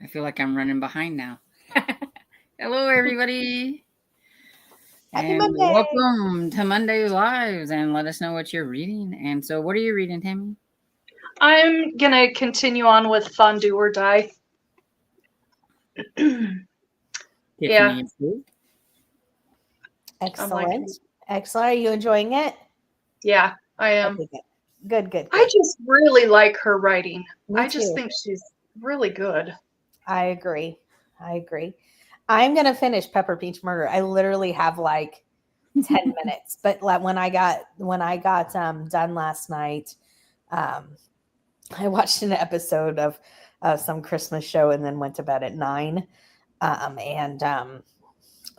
I feel like I'm running behind now. Hello, everybody. Happy And Monday. welcome to Monday Lives. And let us know what you're reading. And so, what are you reading, Tammy? I'm going to continue on with Fondue or Die. Yeah. Excellent. Excellent. Are you enjoying it? Yeah, I am. Okay, good. I just really like her writing. Me I just too. think she's really good. I agree. I'm going to finish Pepper Peach Murder. I literally have like 10 minutes. But like when I got done last night, I watched an episode of some Christmas show and then went to bed at 9.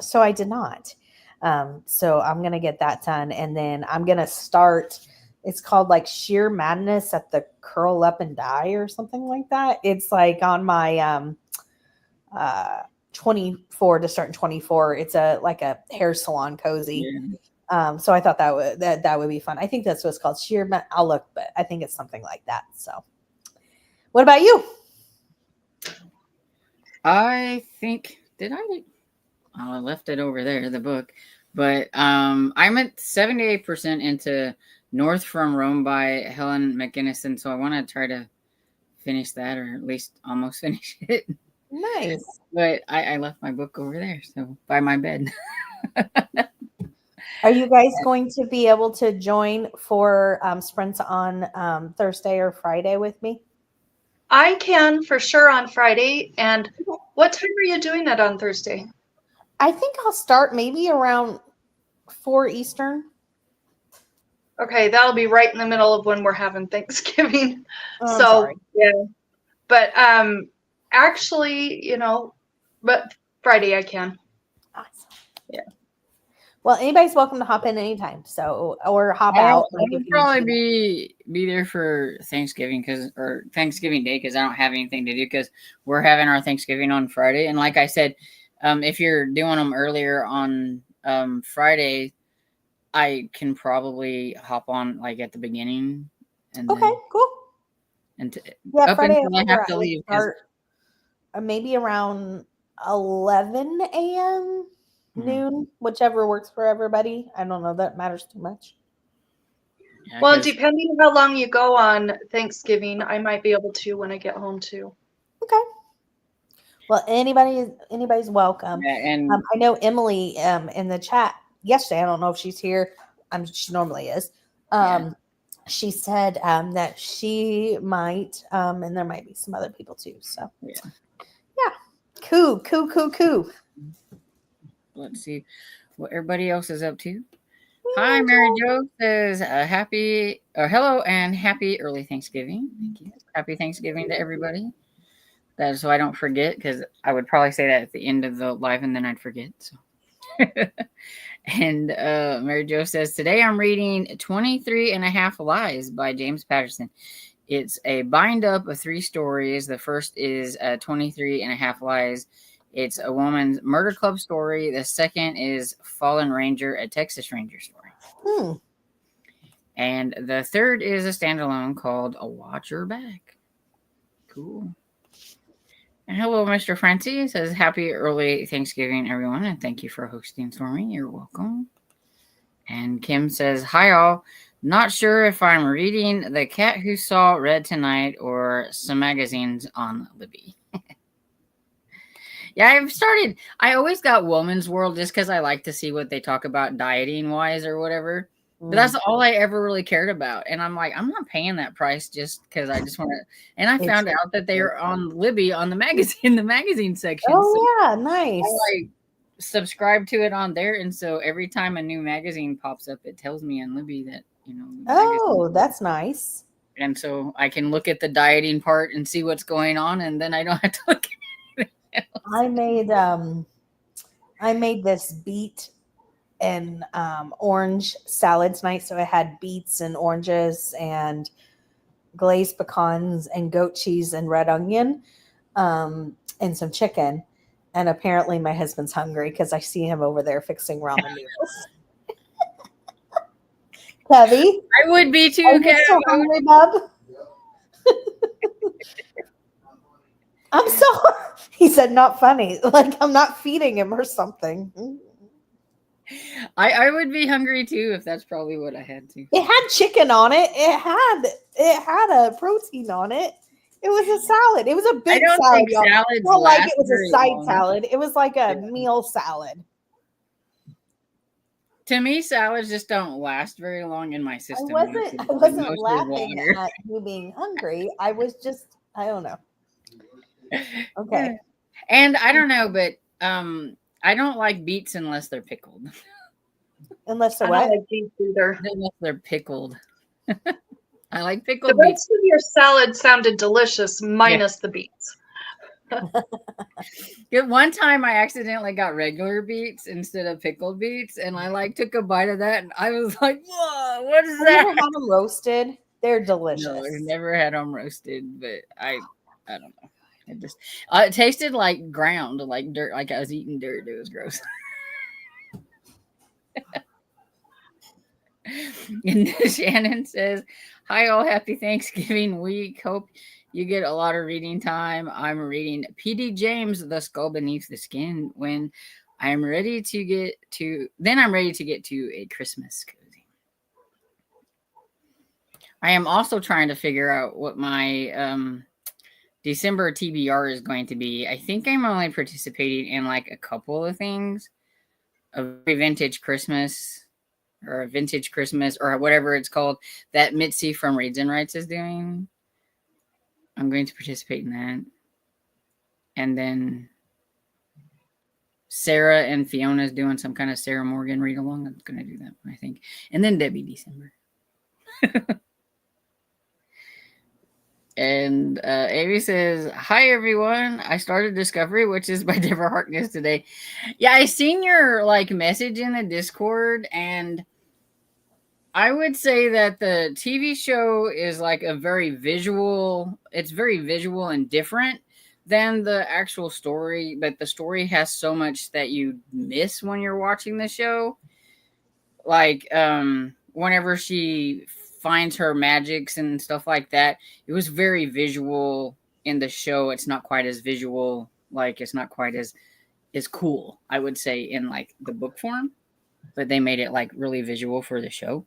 So I did not. So I'm going to get that done. And then I'm going to start, it's called like Sheer Madness at the Curl Up and Die or something like that. It's like on my 24 to start in 24. It's like a hair salon cozy. Yeah. So I thought that would be fun. I think that's what it's called. I'll look, but I think it's something like that. So what about you? I think, I left it over there, the book. But I'm at 78% into North from Rome by Helen McGinnis. And so I want to try to finish that, or at least almost finish it. Nice. But I left my book over there, so by my bed. Are you guys going to be able to join for sprints on Thursday or Friday with me? I can for sure on Friday. And what time are you doing that on Thursday? I think I'll start maybe around 4 Eastern. Okay, that'll be right in the middle of when we're having Thanksgiving. Oh, sorry. Yeah. But actually, but Friday I can. Awesome. Yeah. Well, anybody's welcome to hop in anytime. So, or hop out. I'll probably be there for Thanksgiving or Thanksgiving Day because I don't have anything to do because we're having our Thanksgiving on Friday. And like I said, if you're doing them earlier on Friday, I can probably hop on like at the beginning. And okay, cool. And yeah, Friday I have to leave. Maybe around 11 a.m. noon, whichever works for everybody. I don't know. That matters too much. Yeah, well, depending on how long you go on Thanksgiving, I might be able to when I get home too. Okay. Well, anybody's welcome. Yeah, and I know Emily in the chat yesterday. I don't know if she's here. She normally is. She said that she might, and there might be some other people too. So yeah. Cool. Let's see what everybody else is up to. Hi, Mary Jo says hello and happy early Thanksgiving. Thank you. Happy Thanksgiving to everybody. That is so I don't forget, because I would probably say that at the end of the live and then I'd forget. So, and Mary Jo says, today I'm reading 23 and a Half Lies by James Patterson. It's a bind up of 3 stories. The first is 23 and a Half Lies. It's a woman's murder club story. The second is Fallen Ranger, a Texas Ranger story. And the third is a standalone called A Watch Your Back. Cool. And hello, Mr. Francie. Says, happy early Thanksgiving, everyone, and thank you for hosting for me. You're welcome. And Kim says, hi, all. Not sure if I'm reading The Cat Who Saw Red Tonight or some magazines on Libby. Yeah, I always got Woman's World just because I like to see what they talk about dieting-wise or whatever. But that's all I ever really cared about. And I'm like, I'm not paying that price just because I just want to. And I found out that they are on Libby on the magazine section. Oh, yeah, nice. I subscribe to it on there. And so every time a new magazine pops up, it tells me on Libby that, Oh, that's nice. And so I can look at the dieting part and see what's going on. And then I don't have to look at anything else. I made this beet and orange salad tonight. So I had beets and oranges and glazed pecans and goat cheese and red onion and some chicken. And apparently my husband's hungry because I see him over there fixing ramen noodles. Kevy, I would be too. Are you so hungry, bub? I'm so He said, not funny. Like I'm not feeding him or something. I would be hungry too if that's probably what I had to. It had chicken on it. It had a protein on it. It was a salad. It was a big I don't salad, think y'all. salads Not like last it was a very side long. salad. It was like a meal salad. To me, salads just don't last very long in my system. I wasn't laughing at you being hungry. I was just, I don't know. Okay. And I don't know, but I don't like beets unless they're pickled. Unless they're I don't what? like beets either. Unless they're pickled. I like The pickled beets. rest of your salad sounded delicious, minus the beets. One time I accidentally got regular beets instead of pickled beets, and I took a bite of that, and I was like, "Whoa, what is Have you that?" ever had them roasted? They're delicious. No, I've never had them roasted, but I don't know. It tasted like ground, like dirt, like I was eating dirt. It was gross. And Shannon says, "Hi all, happy Thanksgiving week. Hope you get a lot of reading time. I'm reading P.D. James' The Skull Beneath the Skin when I'm ready to get to a Christmas cozy. I am also trying to figure out what my December TBR is going to be. I think I'm only participating in like a couple of things. A very vintage Christmas or a vintage Christmas or whatever it's called that Mitzi from Reads and Writes is doing. I'm going to participate in that. And then Sarah and Fiona's doing some kind of Sarah Morgan read along. I'm going to do that one, I think. And then Debbie December. And Amy says, "Hi everyone. I started Discovery, which is by Deborah Harkness today." Yeah, I seen your message in the Discord, and I would say that the TV show is it's very visual and different than the actual story, but the story has so much that you miss when you're watching the show. Whenever she finds her magics and stuff like that, it was very visual in the show. It's not quite as visual, it's not quite as cool, I would say, in the book form, but they made it really visual for the show.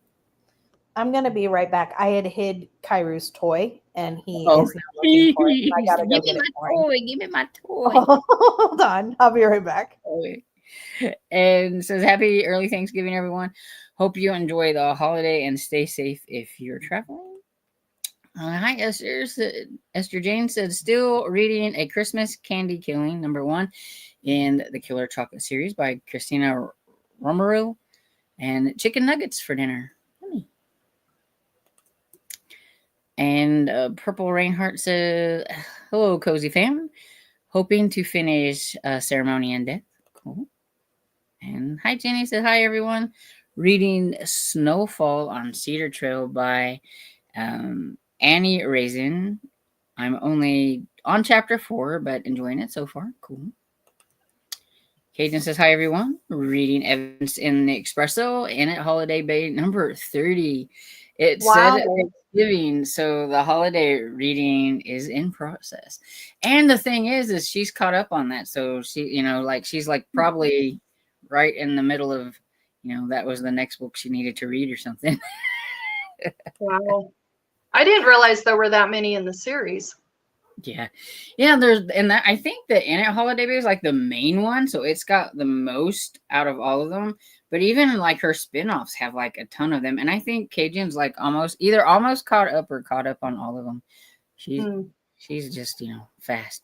I'm gonna be right back. I had hid Kairu's toy, and he is now looking for it. I gotta go get it for him. Give me my toy. Hold on, I'll be right back. And says, "Happy early Thanksgiving, everyone. Hope you enjoy the holiday and stay safe if you're traveling." Hi, Esther. Esther Jane said, "Still reading A Christmas Candy Killing, #1 in the Killer Chocolate series by Christina Romero, and chicken nuggets for dinner." And Purple Reinhardt says, "Hello, Cozy Fam. Hoping to finish Ceremony and Death." Cool. And hi, Jenny said, "Hi, everyone. Reading Snowfall on Cedar Trail by Annie Raisin. I'm only on chapter 4, but enjoying it so far. Cool." Cajun says, "Hi, everyone. Reading Evidence in the Espresso, and at Holiday Bay #30. It said Thanksgiving, so the holiday reading is in process." And the thing is she's caught up on that. So she, she's probably right in the middle of, that was the next book she needed to read or something. Wow. I didn't realize there were that many in the series. Yeah. I think the In It Holiday Bay is the main one, so it's got the most out of all of them. But even her spin-offs have a ton of them, and I think Cajun's almost caught up or caught up on all of them. She's just fast.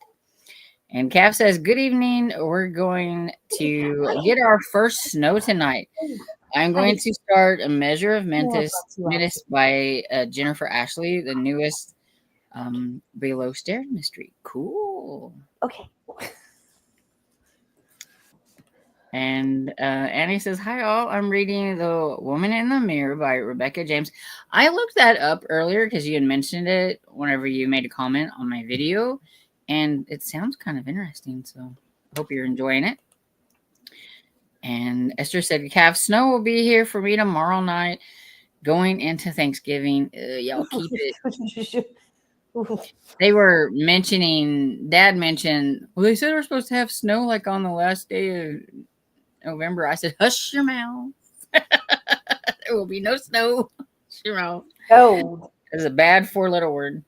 And Cav says, "Good evening. We're going to get our first snow tonight. I'm going to start A Measure of Menace by Jennifer Ashley, the newest Below Stairs mystery." Cool. Okay. And Annie says, "Hi all, I'm reading The Woman in the Mirror by Rebecca James." I looked that up earlier because you had mentioned it whenever you made a comment on my video, and it sounds kind of interesting, so I hope you're enjoying it. And Esther said, "Cav, snow will be here for me tomorrow night going into Thanksgiving. Y'all keep it." They were mentioning, Dad mentioned, well, they said we're supposed to have snow like on the last day of November. I said, hush your mouth. There will be no snow. Hush your mouth. Cold. It's a bad 4-letter word.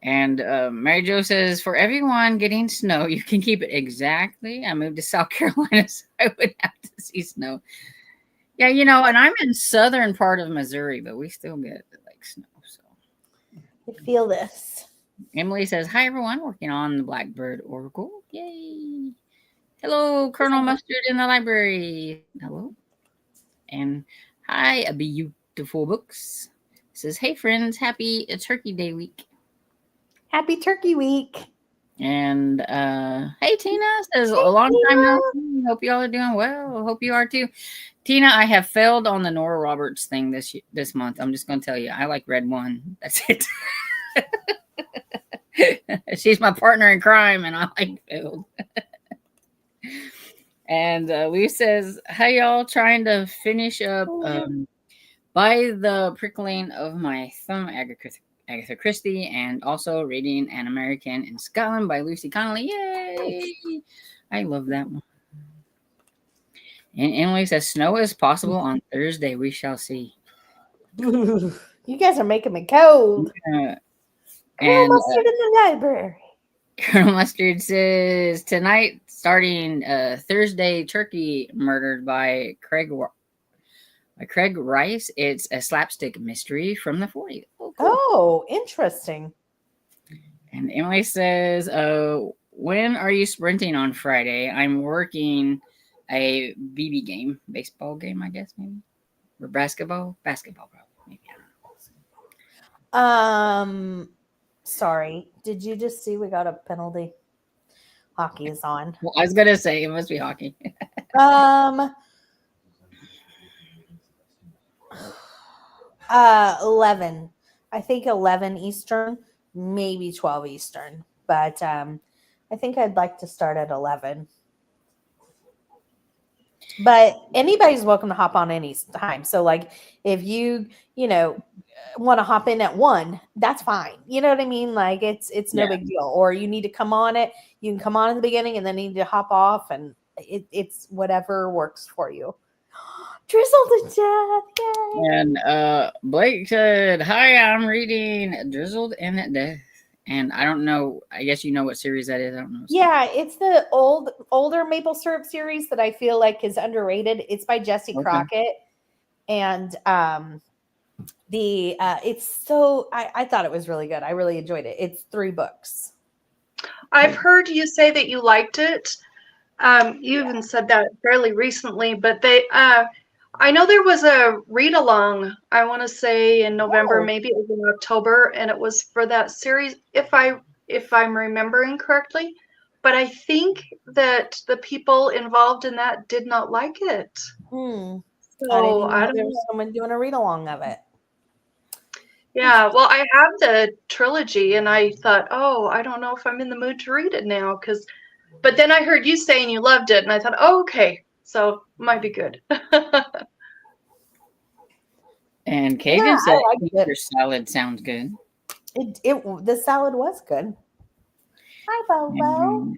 And Mary Jo says, for everyone getting snow, you can keep it. Exactly. I moved to South Carolina, so I would have to see snow. Yeah, you know, and I'm in southern part of Missouri, but we still get like snow. So I feel this. Emily says, hi, everyone. Working on the Blackbird Oracle. Yay. Hello, Colonel Mustard in the library. Hello. And hi, a beautiful books. Says, hey, friends. Happy Turkey Day week. Happy Turkey Week. And hey, Tina says, a long time no see. Hope you all are doing well. Hope you are too. Tina, I have failed on the Nora Roberts thing this month. I'm just going to tell you, I like read one. That's it. She's my partner in crime, and I like failed. And Lee says, "How y'all trying to finish up by the prickling of my thumb, Agatha Christie, and also reading An American in Scotland by Lucy Connolly. Yay! I love that one." And Emily says, "Snow is possible on Thursday. We shall see." You guys are making me cold. Colonel Mustard in the library. Colonel Mustard says, tonight, starting Thursday, Turkey Murdered by Craig Rice. It's a slapstick mystery from the 40s. Oh, cool. Oh, interesting. And Emily says, when are you sprinting on Friday? I'm working a BB game, baseball game, I guess, maybe. Or basketball, probably. Maybe, I don't know. Sorry. Did you just see we got a penalty? Hockey is on. Well, I was gonna say it must be hockey. 11. I think 11 Eastern, maybe 12 Eastern. But I think I'd like to start at 11. But anybody's welcome to hop on any time. So, like, if you want to hop in at 1, that's fine. You know what I mean? Like, it's no big deal. Or you need to come on it. You can come on in the beginning and then need to hop off, and it's whatever works for you. Drizzle to death. Yay. And Blake said, "Hi, I'm reading Drizzled in Death." And I don't know. I guess you know what series that is. I don't know. Yeah, it's the older maple syrup series that I feel like is underrated. It's by Jesse Crockett, and it's so I thought it was really good. I really enjoyed it. It's 3 books. I've heard you say that you liked it. You even said that fairly recently, but I know there was a read along, I want to say in November, maybe it was in October, and it was for that series, if I'm remembering correctly. But I think that the people involved in that did not like it. So I didn't even know there was someone doing a read along of it. Yeah, well, I have the trilogy, and I thought, oh, I don't know if I'm in the mood to read it now, but then I heard you saying you loved it, and I thought, oh, okay, so might be good. And Cajun said, your salad sounds good. The salad was good. Hi, Bobo.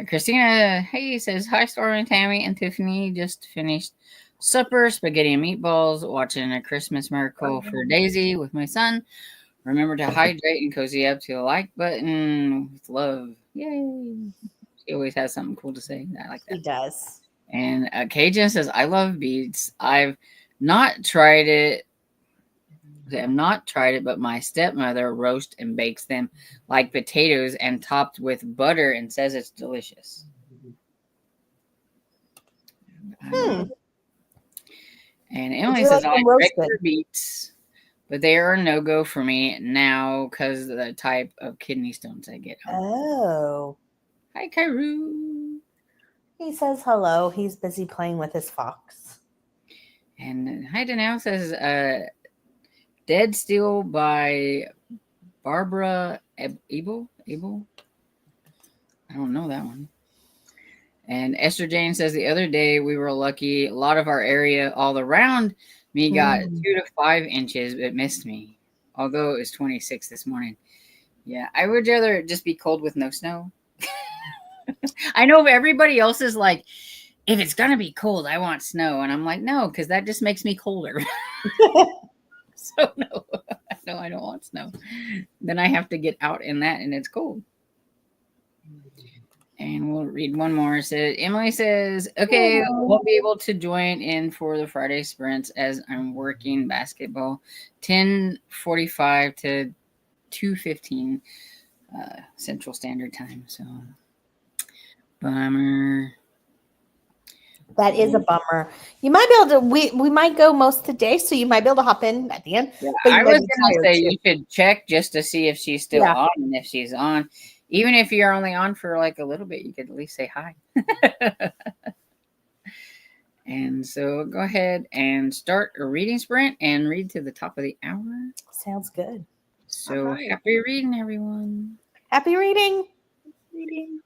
Christina, hey, says, hi, Stormy, Tammy, and Tiffany. Just finished supper, spaghetti and meatballs, watching A Christmas Miracle for Daisy with my son. Remember to hydrate and cozy up to the like button with love. Yay. She always has something cool to say. I like that. She does. And Cajun says, I love beets. I've not tried it. But my stepmother roasts and bakes them like potatoes and topped with butter and says it's delicious. And Emily says, I like regular beets, but they are a no-go for me now because of the type of kidney stones I get. Oh. Hi, Kairu. He says hello. He's busy playing with his fox. And hi, Danelle says, Dead Still by Barbara Abel? I don't know that one. And Esther Jane says, the other day we were lucky. A lot of our area all around me got 2 to 5 inches, but missed me. Although it was 26 this morning. Yeah, I would rather just be cold with no snow. I know everybody else is like, if it's gonna be cold, I want snow, and I'm like, no, because that just makes me colder. So no, no, I don't want snow. Then I have to get out in that, and it's cold. And we'll read one more. So Emily says, okay, won't be able to join in for the Friday sprints as I'm working basketball 10:45 to 2:15 Central Standard Time. So bummer. That is a bummer. You might be able to. We might go most of the day, so you might be able to hop in at the end. Yeah, But you I might was be gonna tired say too. you should check just to see if she's still Yeah. on, and if she's on, even if you're only on for like a little bit, you could at least say hi. And so go ahead and start a reading sprint and read to the top of the hour. Sounds good. So Alright. happy reading, everyone. Happy reading. Reading.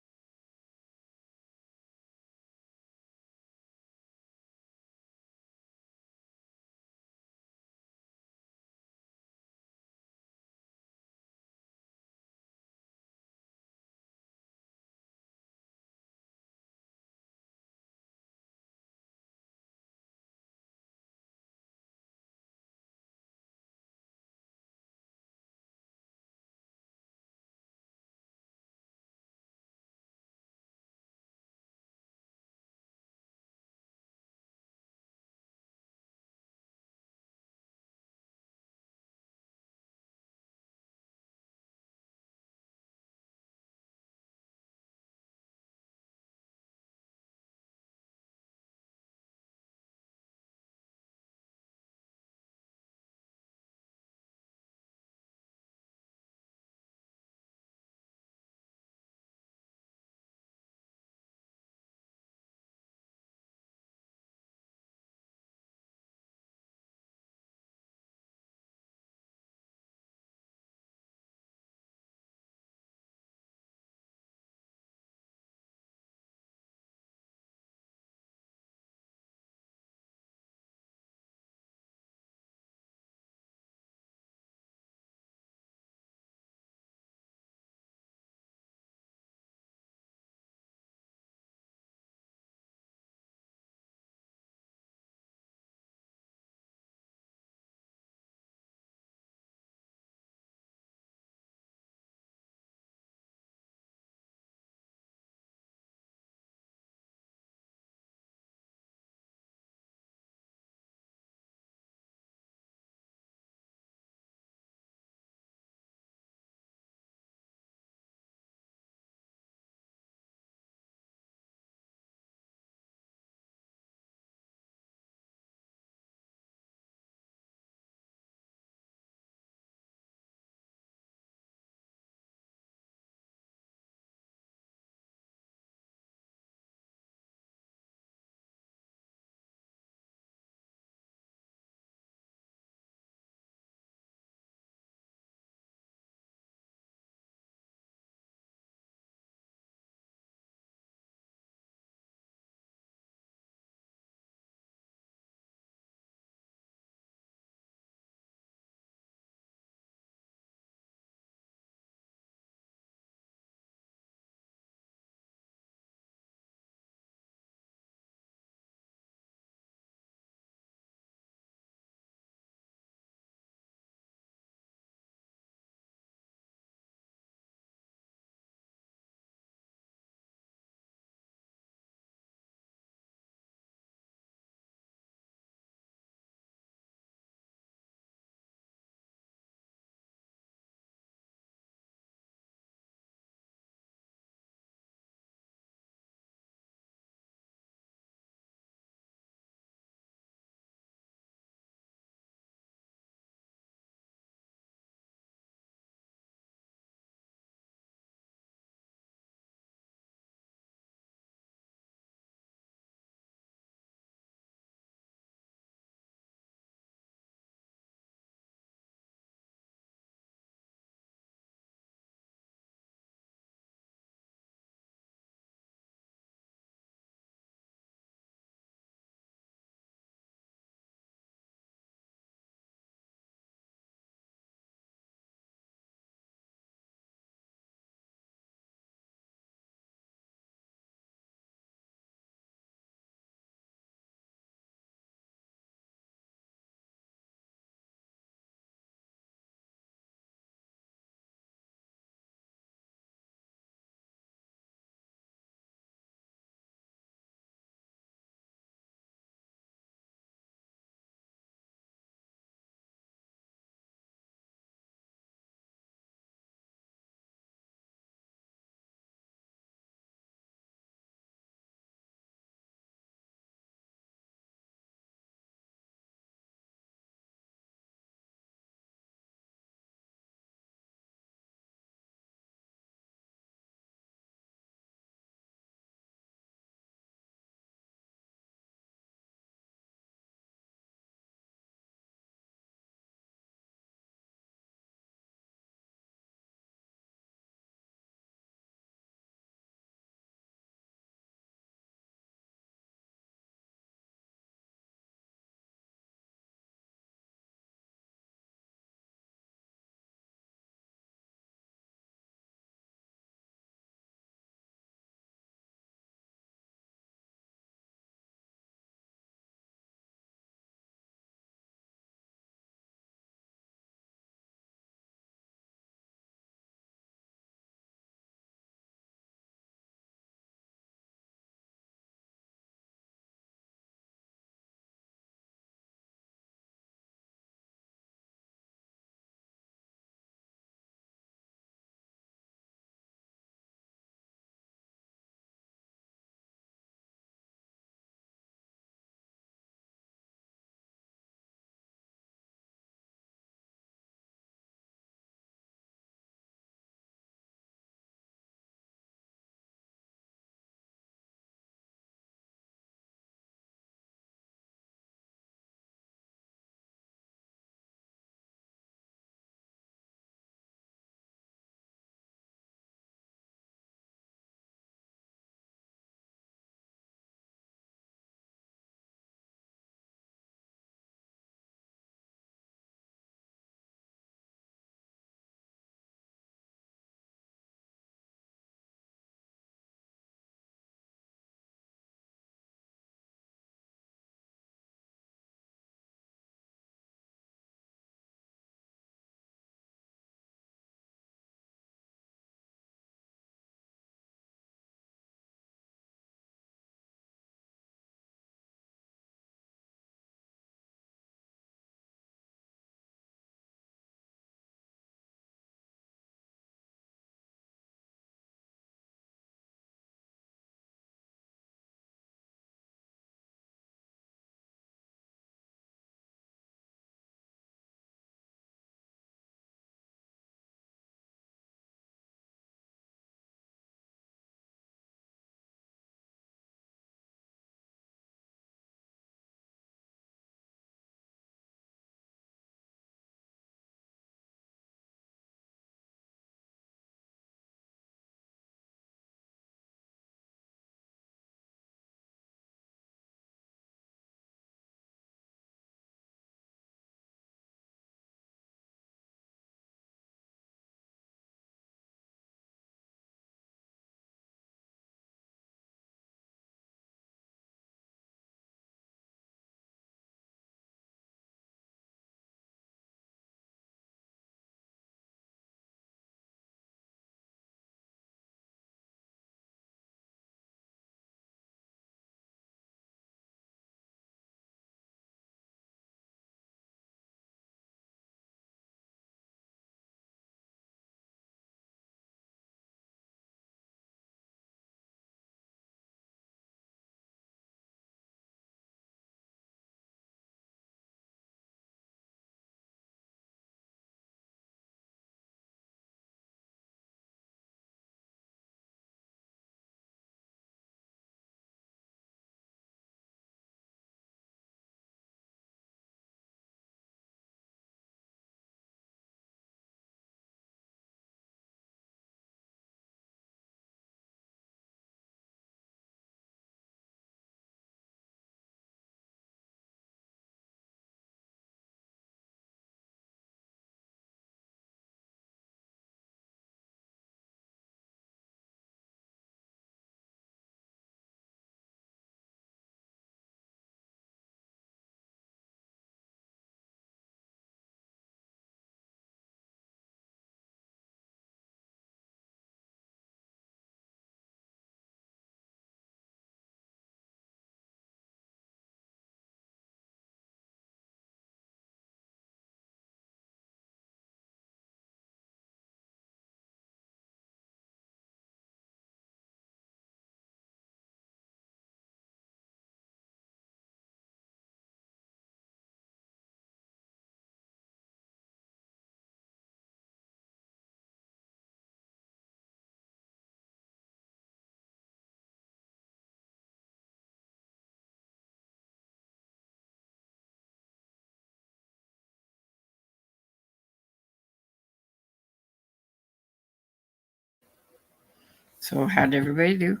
So how did everybody do?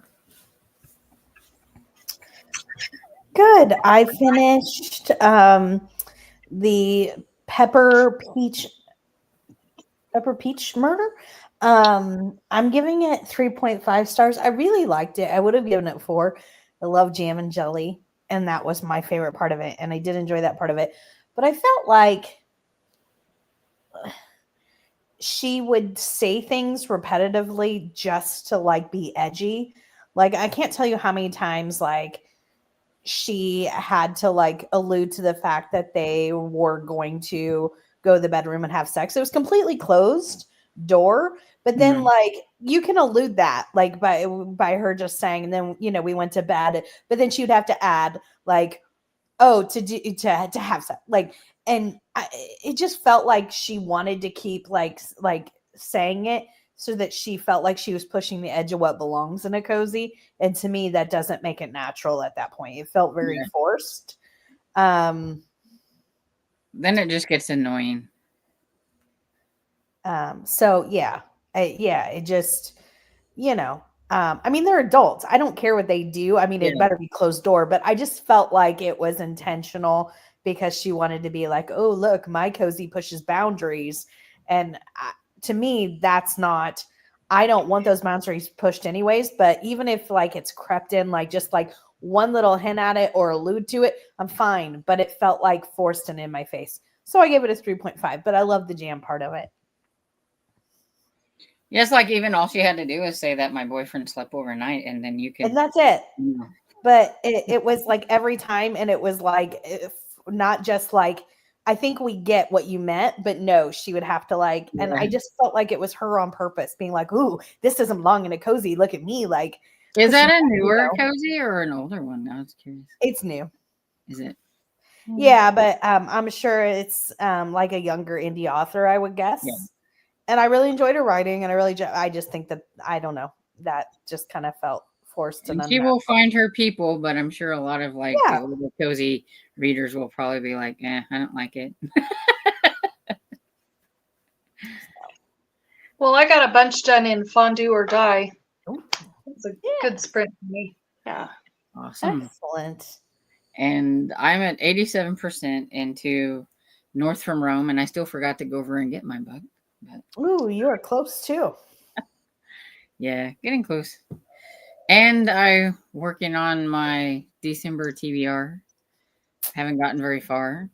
Good. I finished the Pepper Peach Murder. I'm giving it 3.5 stars. I really liked it. I would have given it 4. I love jam and jelly, and that was my favorite part of it, and I did enjoy that part of it. But I felt like she would say things repetitively just to like be edgy. Like I can't tell you how many times like she had to like allude to the fact that they were going to go to the bedroom and have sex. It was completely closed door, but then Mhm. like you can allude that like by her just saying, and then we went to bed, but then she would have to add like, oh, to have sex, like, and it just felt like she wanted to keep like saying it so that she felt like she was pushing the edge of what belongs in a cozy, and to me that doesn't make it natural at that point. It felt very forced. Then it just gets annoying. So yeah, it just I mean, they're adults. I don't care what they do. I mean, it better be closed door, but I just felt like it was intentional because she wanted to be like, oh, look, my cozy pushes boundaries. And to me, that's not, I don't want those boundaries pushed anyways. But even if like it's crept in, like just like one little hint at it or allude to it, I'm fine. But it felt like forced and in my face. So I gave it a 3.5, but I love the jam part of it. Yes, like even all she had to do is say that my boyfriend slept overnight, and then you can. And that's it. You know. But it was like every time, and it was like not just like, I think we get what you meant, but no, she would have to like, and I just felt like it was her on purpose being like, ooh, this doesn't belong in a cozy. Look at me. Like, is that a newer cozy or an older one? I was curious. It's new. Is it? Yeah, but I'm sure it's like a younger indie author, I would guess. Yeah. And I really enjoyed her writing, and I just think that, I don't know, that just kind of felt forced and she will find her people, but I'm sure a lot of like the older cozy readers will probably be like, I don't like it. Well, I got a bunch done in Fondue or Die. It's a good sprint for me. Yeah. Awesome. Excellent. And I'm at 87% into North from Rome, and I still forgot to go over and get my book. But ooh, you are close too. Yeah, getting close. And I'm working on my December TBR. Haven't gotten very far.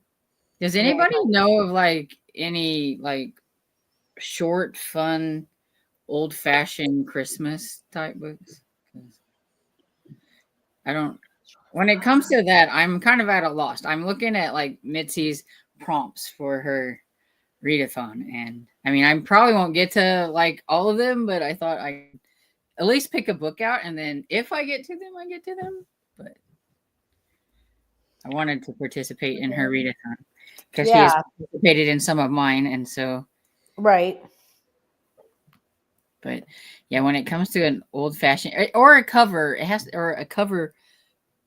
Does anybody know of like any like short, fun, old-fashioned Christmas type books? I don't. When it comes to that, I'm kind of at a loss. I'm looking at like Mitzi's prompts for her readathon, and I mean, I probably won't get to like all of them, but I thought I'd at least pick a book out, and then if I get to them, I get to them. But I wanted to participate in her readathon because she has participated in some of mine, and so right. But yeah, when it comes to an old-fashioned or a cover, it has or a cover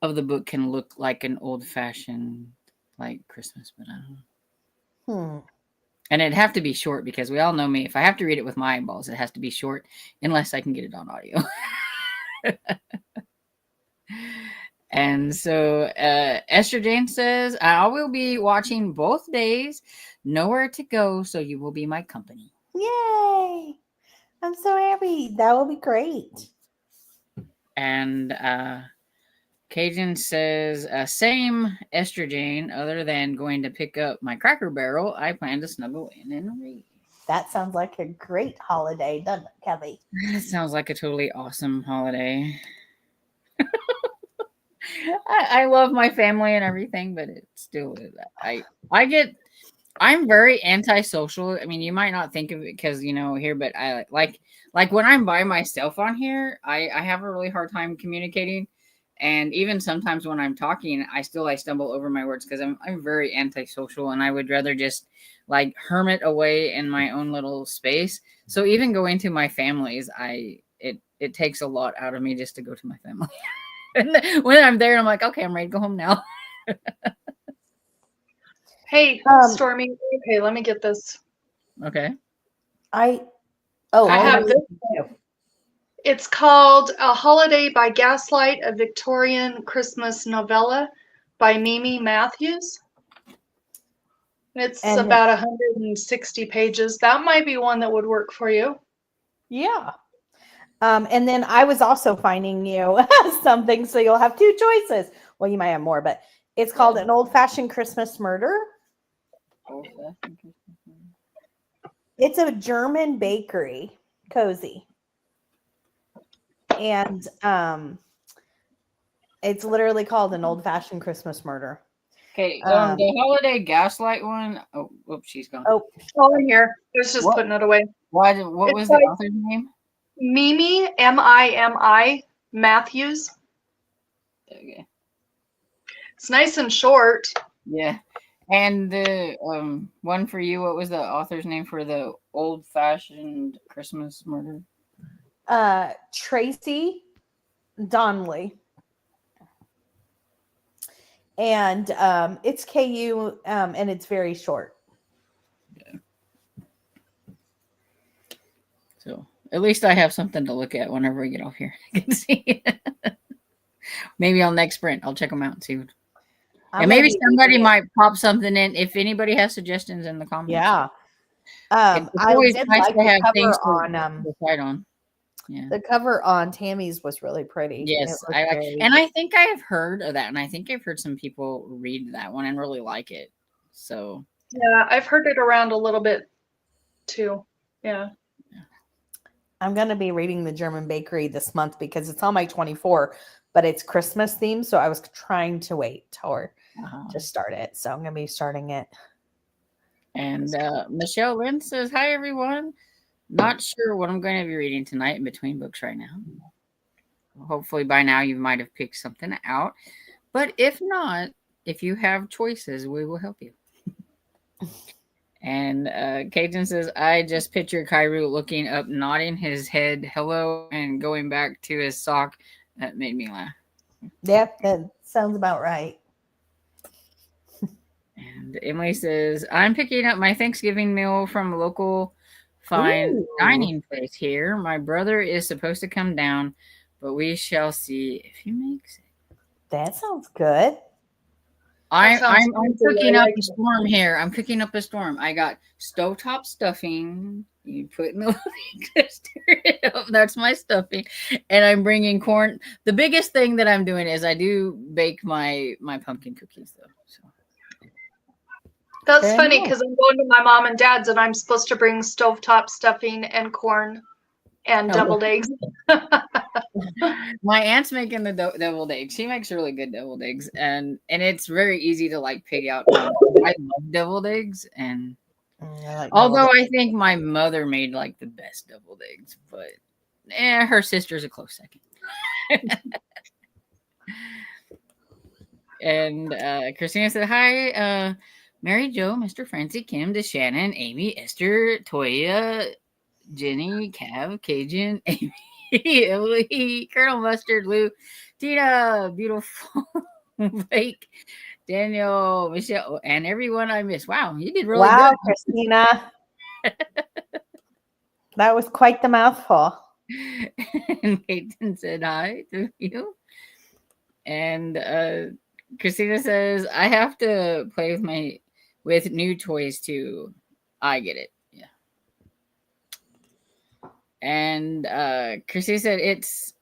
of the book can look like an old-fashioned like Christmas, but I don't know. And it'd have to be short because we all know me. If I have to read it with my eyeballs, it has to be short unless I can get it on audio. And so Esther Jane says, I will be watching both days. Nowhere to go, so you will be my company. Yay! I'm so happy. That will be great. And Cajun says, same Esther Jane, other than going to pick up my Cracker Barrel, I plan to snuggle in and read. That sounds like a great holiday, doesn't it, Kelly? That sounds like a totally awesome holiday. I love my family and everything, but it still is. I'm very antisocial. I mean, you might not think of it because here, but I like when I'm by myself on here, I have a really hard time communicating. And even sometimes when I'm talking, I stumble over my words because I'm very antisocial, and I would rather just like hermit away in my own little space. So even going to my families, it takes a lot out of me just to go to my family. And when I'm there, I'm like, okay, I'm ready to go home now. Hey, Stormy. Okay, let me get this. Okay. I have this. It's called A Holiday by Gaslight, a Victorian Christmas novella by Mimi Matthews. It's And about 160 pages. That might be one that would work for you. yeah. And then I was also finding you something, so you'll have two choices. Well, you might have more, but it's called An Old-Fashioned Christmas Murder. It's a German bakery cozy. And it's literally called An Old-Fashioned Christmas Murder. Okay, the Holiday Gaslight one. Oh, whoops, she's gone. Oh, In here. I was just What? putting it away. What was the author's name? Mimi, Mimi Matthews. Okay. It's nice and short. Yeah. And the one for you, what was the author's name for the Old-Fashioned Christmas Murder? Tracy Donnelly. And it's KU, and it's very short. Yeah. So at least I have something to look at whenever we get off here. I can see. Maybe on next sprint, I'll check them out and see what. And maybe somebody might pop something in. If anybody has suggestions in the comments. Yeah. It's always nice to have things on decide on. Yeah. The cover on Tammy's was really pretty. Yes, I think I have heard of that, and I think I've heard some people read that one and really like it. So yeah, I've heard it around a little bit too. Yeah. I'm gonna be reading The German Bakery this month because it's on my 24, but it's Christmas themed. So I was trying to wait or to start it. So I'm gonna be starting it. And Michelle Lynn says, "Hi everyone. Not sure what I'm going to be reading tonight in between books right now. Hopefully by now you might have picked something out. But if not, if you have choices, we will help you." And Cajun says, "I just picture Kairu looking up, nodding his head, hello, and going back to his sock. That made me laugh." Yeah, that sounds about right. And Emily says, "I'm picking up my Thanksgiving meal from a local fine dining place here. My brother is supposed to come down, but we shall see if he makes it." That sounds good. I'm cooking up a storm here. I'm cooking up a storm. I got stovetop stuffing. You put in the to stir it up. That's my stuffing. And I'm bringing corn. The biggest thing that I'm doing is I do bake my pumpkin cookies though. So that's funny because I'm going to my mom and dad's and I'm supposed to bring stovetop stuffing and corn and deviled eggs. My aunt's making the deviled eggs. She makes really good deviled eggs, and it's very easy to like pig out. I love deviled eggs, and although I think my mother made like the best deviled eggs, but her sister's a close second. And Christina said, "Hi, Mary Jo, Mr. Francie, Kim, DeShannon, Amy, Esther, Toya, Jenny, Cav, Cajun, Amy, Emily, Colonel Mustard, Lou, Tina, Beautiful, Blake, Daniel, Michelle, and everyone I missed." Wow, you did really good. Christina. That was quite the mouthful. And Caitlin said hi to you. And Christina says, "I have to play with new toys too." I get it. Yeah. And Christina said it's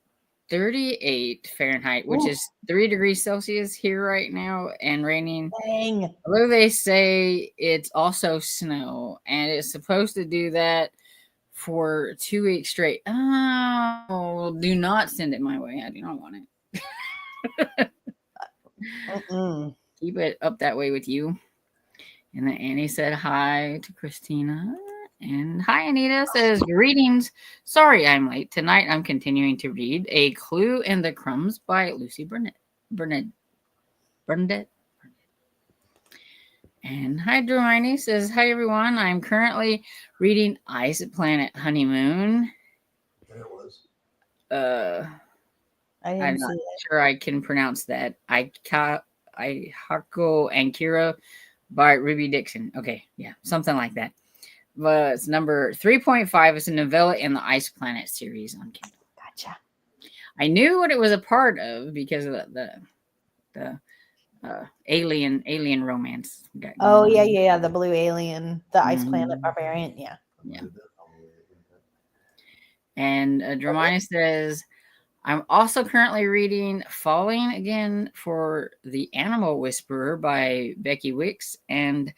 38 Fahrenheit, which is 3 degrees Celsius here right now, and raining. Dang. Although they say it's also snow, and it's supposed to do that for 2 weeks straight. Oh, do not send it my way. I do not want it. Keep it up that way with you. And then Annie said hi to Christina. And hi, Anita says, "Greetings. Sorry I'm late. Tonight I'm continuing to read A Clue in the Crumbs by Lucy Burnett. And hi, Hermione says, "Hi, everyone. I'm currently reading Ice Planet Honeymoon." I'm not sure I can pronounce that. Hako and Kira by Ruby Dixon. Okay, yeah, something like that. But it's number 3.5. It's a novella in the Ice Planet series on Kindle. Gotcha. I knew what it was a part of because of the alien romance. Oh, yeah. The blue alien, the ice planet Mhm. barbarian. Yeah. Yeah. And Dramani says, I'm also currently reading Falling Again for the Animal Whisperer by Becky Wicks and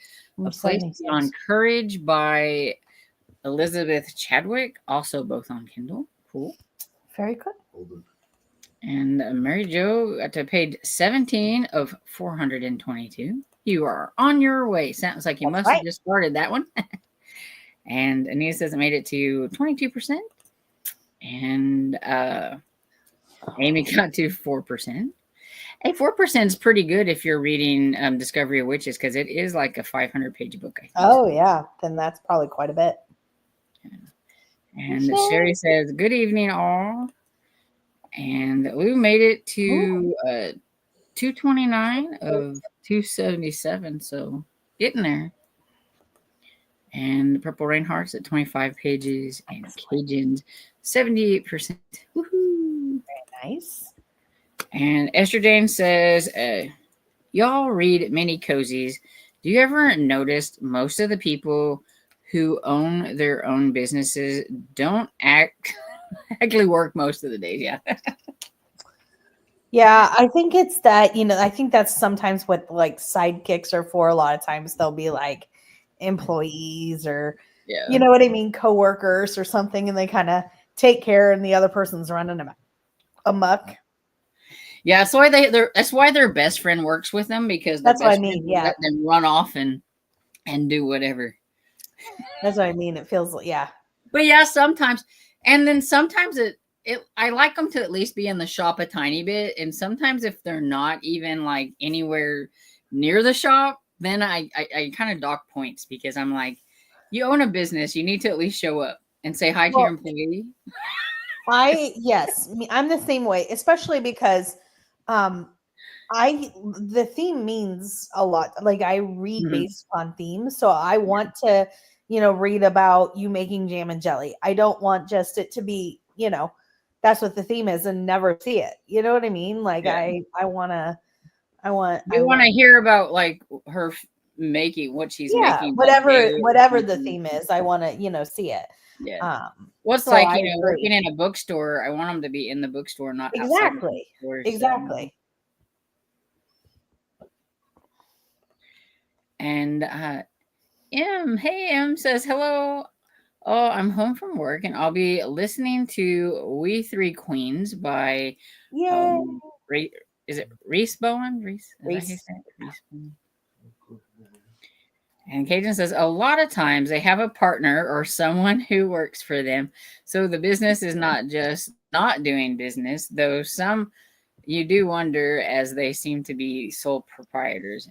A Place Beyond Courage by Elizabeth Chadwick, also both on Kindle. Cool. Very good. And Mary Jo got to page 17 of 422. You are on your way. Sounds like you must have just started that one. And Anita says it made it to 22%. And Amy got to 4%. Hey, 4% is pretty good if you're reading Discovery of Witches, because it is like a 500-page book, I think. Oh, yeah. Then that's probably quite a bit. And Sherry says, good evening, all. And Lou made it to 229 of 277, so getting there. And Purple Rain Hearts at 25 pages, and Cajuns 78%. Woohoo! Very nice. And Esther Jane says, y'all read mini cozies. Do you ever notice most of the people who own their own businesses don't actually work most of the days? Yeah. Yeah, I think it's that, I think that's sometimes what like sidekicks are for. A lot of times they'll be like employees or, you know what I mean, coworkers or something, and they kind of take care and the other person's running amok. Yeah, that's why their best friend works with them, because that's what I mean. Yeah, let them run off and do whatever. That's what I mean. It feels like, yeah. But yeah, sometimes, and then sometimes I like them to at least be in the shop a tiny bit, and sometimes if they're not even like anywhere near the shop, then I kind of dock points, because I'm like, you own a business, you need to at least show up and say hi to your employee. Yes, I'm the same way, especially because the theme means a lot. Like I read based on themes, so I want to, read about you making jam and jelly. I don't want just it to be, that's what the theme is and never see it. You know what I mean? Like I want to hear about like her making what she's making. Whatever the theme is, I want to, see it. Yeah. What's so like, working in a bookstore, I want them to be in the bookstore, not outside the bookstore. Exactly. And M says, hello. Oh, I'm home from work and I'll be listening to We Three Queens by is it Reese Bowen? Reese. And Cajun says, a lot of times they have a partner or someone who works for them. So the business is not just not doing business, though some you do wonder, as they seem to be sole proprietors.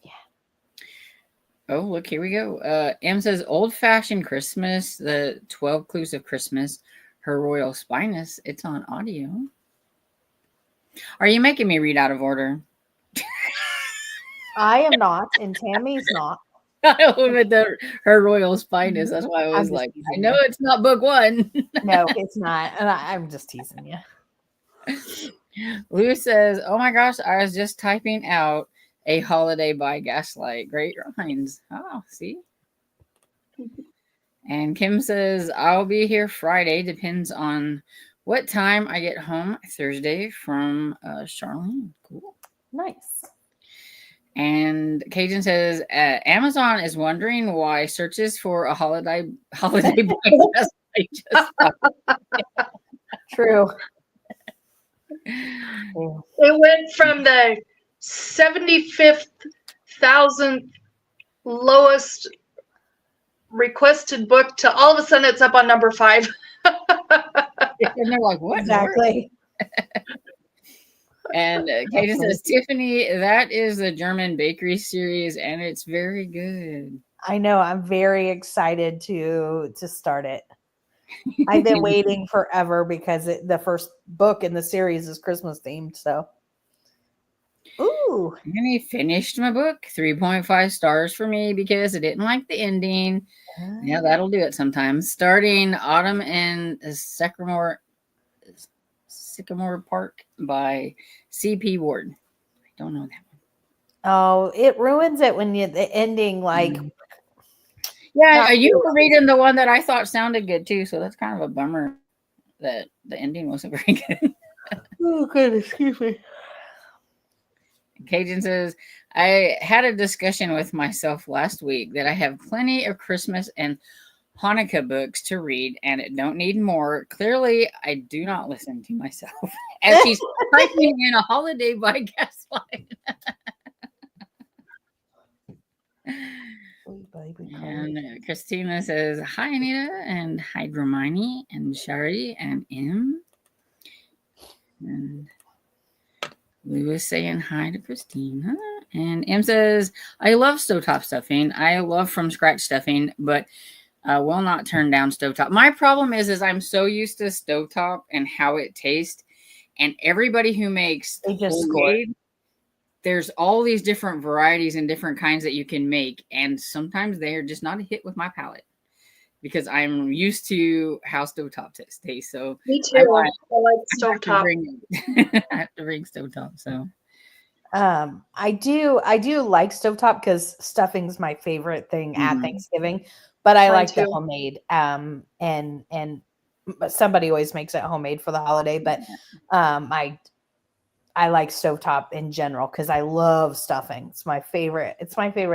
Yeah. Oh, look, here we go. M says, old-fashioned Christmas, the 12 Clues of Christmas, Her Royal Spyness. It's on audio. Are you making me read out of order? I am not, and Tammy's not. Her Royal Spyness. That's why I was like, I know it's not book one. No, it's not. And I'm just teasing you. Lou says, oh my gosh, I was just typing out A Holiday by Gaslight. Great rhymes. Oh, see? And Kim says, I'll be here Friday. Depends on what time I get home Thursday from Charlene. Cool. Nice. And Cajun says, Amazon is wondering why searches for a holiday by Gaslight just True. It went from the 75,000th lowest requested book to all of a sudden it's up on number 5. And they're like, what? Exactly. And Cajun says, Tiffany, that is the German bakery series, and it's very good. I know. I'm very excited to start it. I've been waiting forever because the first book in the series is Christmas themed. So, Ooh. And he finished my book. 3.5 stars for me because I didn't like the ending. Yeah, that'll do it sometimes. Starting Autumn in Sycamore Park by C.P. Ward. I don't know that one. Oh, it ruins it when the ending, like. Yeah, you were reading the one that I thought sounded good too, so that's kind of a bummer that the ending wasn't very good. Oh, good. Excuse me. Cajun says, I had a discussion with myself last week that I have plenty of Christmas and Hanukkah books to read and don't need more. Clearly, I do not listen to myself. As she's typing in a holiday by Gaslight. And Christina says, hi, Anita, and hi, Hermione, and Shari, and M. And Lewis saying hi to Christina. And M says, I love stovetop stuffing. I love from scratch stuffing, but will not turn down stovetop. My problem is I'm so used to stovetop and how it tastes. And everybody who makes homemade, there's all these different varieties and different kinds that you can make. And sometimes they are just not a hit with my palate because I'm used to how stovetop tastes. So me too. I like stovetop. I have to bring stovetop. So I do like stovetop because stuffing's my favorite thing at Thanksgiving, but I like the homemade. And somebody always makes it homemade for the holiday, but I like stovetop in general because I love stuffing. It's my favorite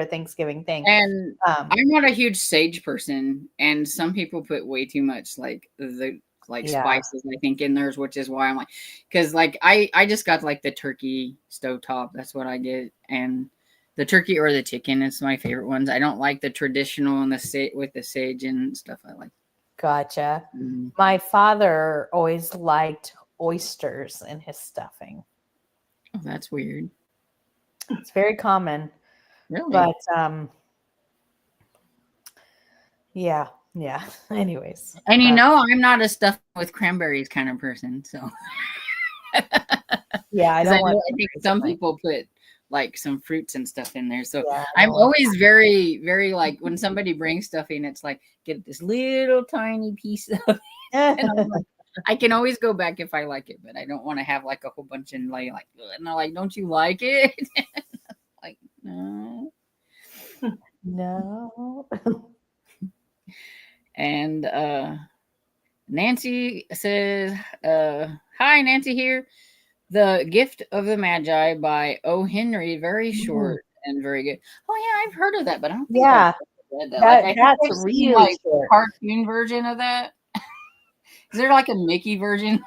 Thanksgiving thing. And I'm not a huge sage person, and some people put way too much spices, I think, in theirs, which is why I'm like, because like I just got like the turkey stovetop. That's what I get, and the turkey or the chicken is my favorite ones. I don't like the traditional and with the sage and stuff. I like. Gotcha. My father always liked oysters in his stuffing. Oh, that's weird. It's very common. Really? But yeah. Anyways. And I'm not a stuff with cranberries kind of person, so yeah, I think some people put like some fruits and stuff in there. So I'm always very, very like when somebody brings stuffing, it's like get this little tiny piece of it. And I'm like, I can always go back if I like it, but I don't want to have like a whole bunch and like, and they're like, don't you like it? Like, no. No. And Nancy says, hi, Nancy here. The Gift of the Magi by O. Henry, very short and very good. Oh yeah, I've heard of that, but I don't think I've read that. That's really short. Cartoon version of that. Is there like a Mickey version?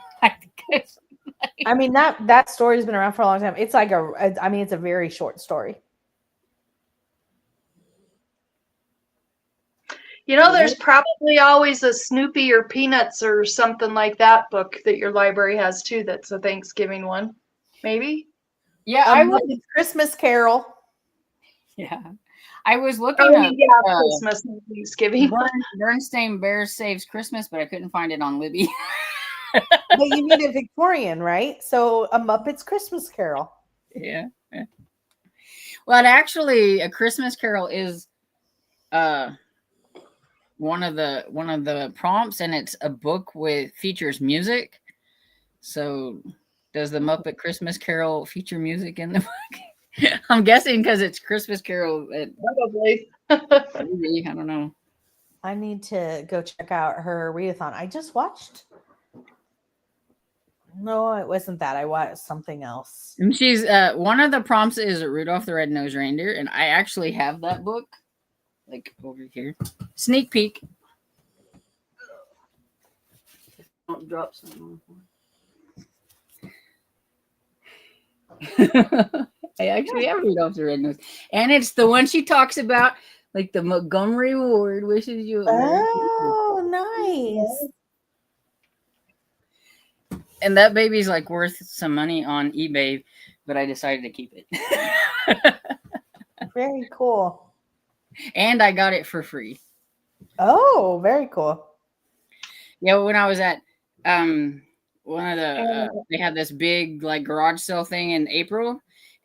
I mean that story's been around for a long time. It's like it's a very short story. There's probably always a Snoopy or Peanuts or something like that book that your library has too. That's a Thanksgiving one, maybe. Yeah, I would. Christmas Carol. Yeah, I was looking up Christmas and Thanksgiving. Bernstein Bear Saves Christmas, but I couldn't find it on Libby. But you need a Victorian, right? So a Muppets Christmas Carol. Yeah. Well, actually, A Christmas Carol is one of the prompts, and it's a book with features music. So does the Muppet Christmas Carol feature music in the book? I'm guessing because it's Christmas Carol. Probably. Maybe, I don't know. I need to go check out her readathon. I just watched. No, it wasn't that. I watched something else. And she's one of the prompts is Rudolph the Red-Nosed Reindeer, and I actually have that book, like over here. Sneak peek. Don't drop something. I actually have Rudolph the Red-Nosed, and it's the one she talks about, like the Montgomery Ward wishes you. Oh, nice. And that baby's like worth some money on eBay, but I decided to keep it. Very cool. And I got it for free. Oh, very cool. Yeah, when I was at one of the they had this big like garage sale thing in April,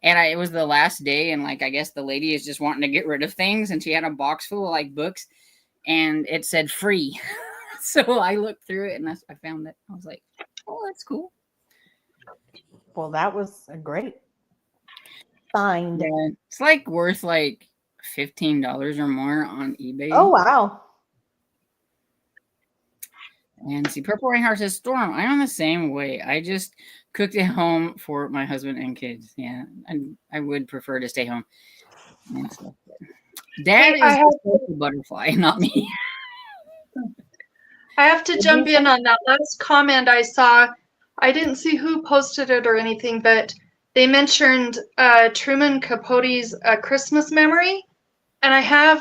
And it was the last day, and like I guess the lady is just wanting to get rid of things, and she had a box full of like books, and it said free. So I looked through it, and I found it. I was like, "Oh, that's cool." Well, that was a great find. Yeah, it's like worth like $15 or more on eBay. Oh, wow. And see, Purple Rain Heart says, Storm, I'm the same way. I just cooked at home for my husband and kids. Yeah, I would prefer to stay home. And stuff. Dad Hey, is the social butterfly, not me. I have to jump in on that last comment I saw. I didn't see who posted it or anything, but they mentioned Truman Capote's Christmas Memory. And I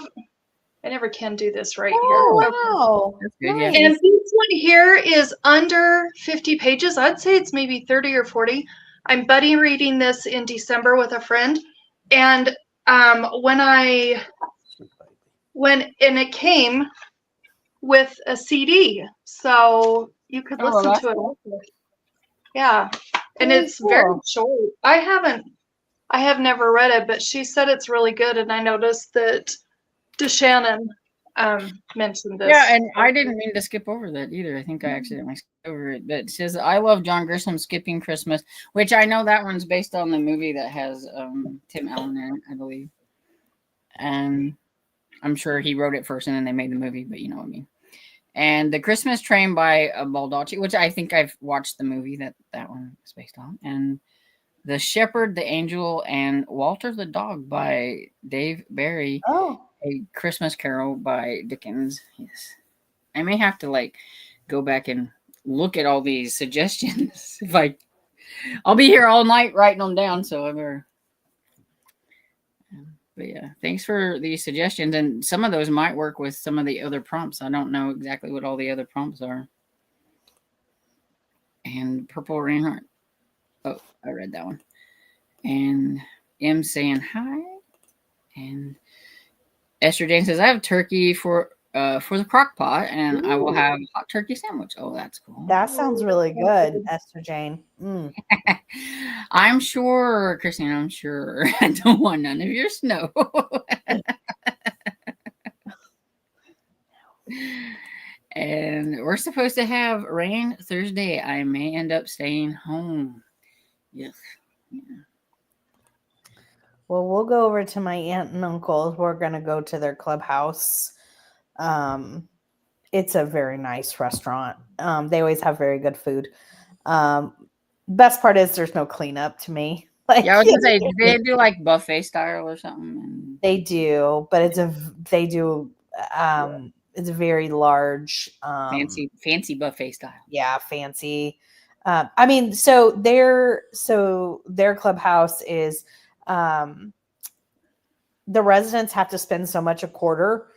never can do this right here. Wow. That's good, Nice. yeah. And this one here is under 50 pages. I'd say it's maybe 30 or 40. I'm buddy reading this in December with a friend. And when it came with a CD, so you could listen to it. Cool. Yeah, and Very it's very cool. short. I have never read it, but she said it's really good, and I noticed that DeShannon mentioned this. Yeah, and I didn't mean to skip over that either. I think I accidentally skipped over it. But it says, I love John Grisham Skipping Christmas, which I know that one's based on the movie that has Tim Allen in it, I believe. And I'm sure he wrote it first and then they made the movie, but you know what I mean. And The Christmas Train by Baldacci, which I think I've watched the movie that one is based on. And The Shepherd, the Angel, and Walter the Dog by Dave Barry. Oh. A Christmas Carol by Dickens. Yes. I may have to like go back and look at all these suggestions. I'll be here all night writing them down, so I better. But yeah, thanks for the suggestions. And some of those might work with some of the other prompts. I don't know exactly what all the other prompts are. And Purple Rain Heart. Oh, I read that one. And M saying hi. And Esther Jane says, I have turkey for the crock pot, and I will have a hot turkey sandwich. Oh, that's cool. That sounds really good, Esther Jane. I'm sure, Christine, I'm sure. I don't want none of your snow. And we're supposed to have rain Thursday. I may end up staying home. Yes. Yeah. Well, we'll go over to my aunt and uncle's. We're going to go to their clubhouse. It's a very nice restaurant. They always have very good food. Best part is there's no cleanup to me. Like, yeah, I was gonna say, do they do like buffet style or something? They do, but it's a very large, fancy buffet style. Yeah, fancy. I mean, so their clubhouse is. The residents have to spend so much a quarter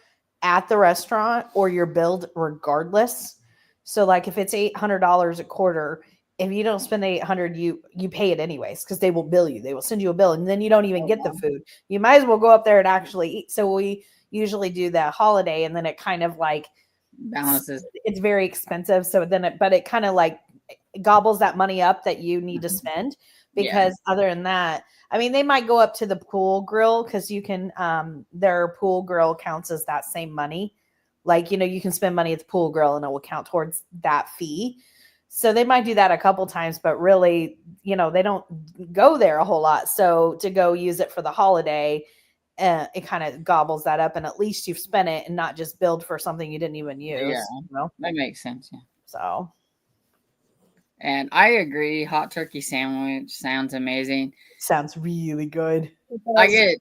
at the restaurant or you're billed regardless. So like if it's $800 a quarter, if you don't spend $800, you pay it anyways because they will bill you. They will send you a bill and then you don't even get the food. You might as well go up there and actually eat. So we usually do the holiday and then it kind of like balances. It's very expensive. So then it kind of like gobbles that money up that you need to spend because other than that, I mean, they might go up to the pool grill because you can, their pool grill counts as that same money. Like, you can spend money at the pool grill and it will count towards that fee. So they might do that a couple times, but really, they don't go there a whole lot. So to go use it for the holiday, it kind of gobbles that up and at least you've spent it and not just billed for something you didn't even use. Yeah, that makes sense. Yeah. So. And I agree. Hot turkey sandwich sounds amazing. Sounds really good. I get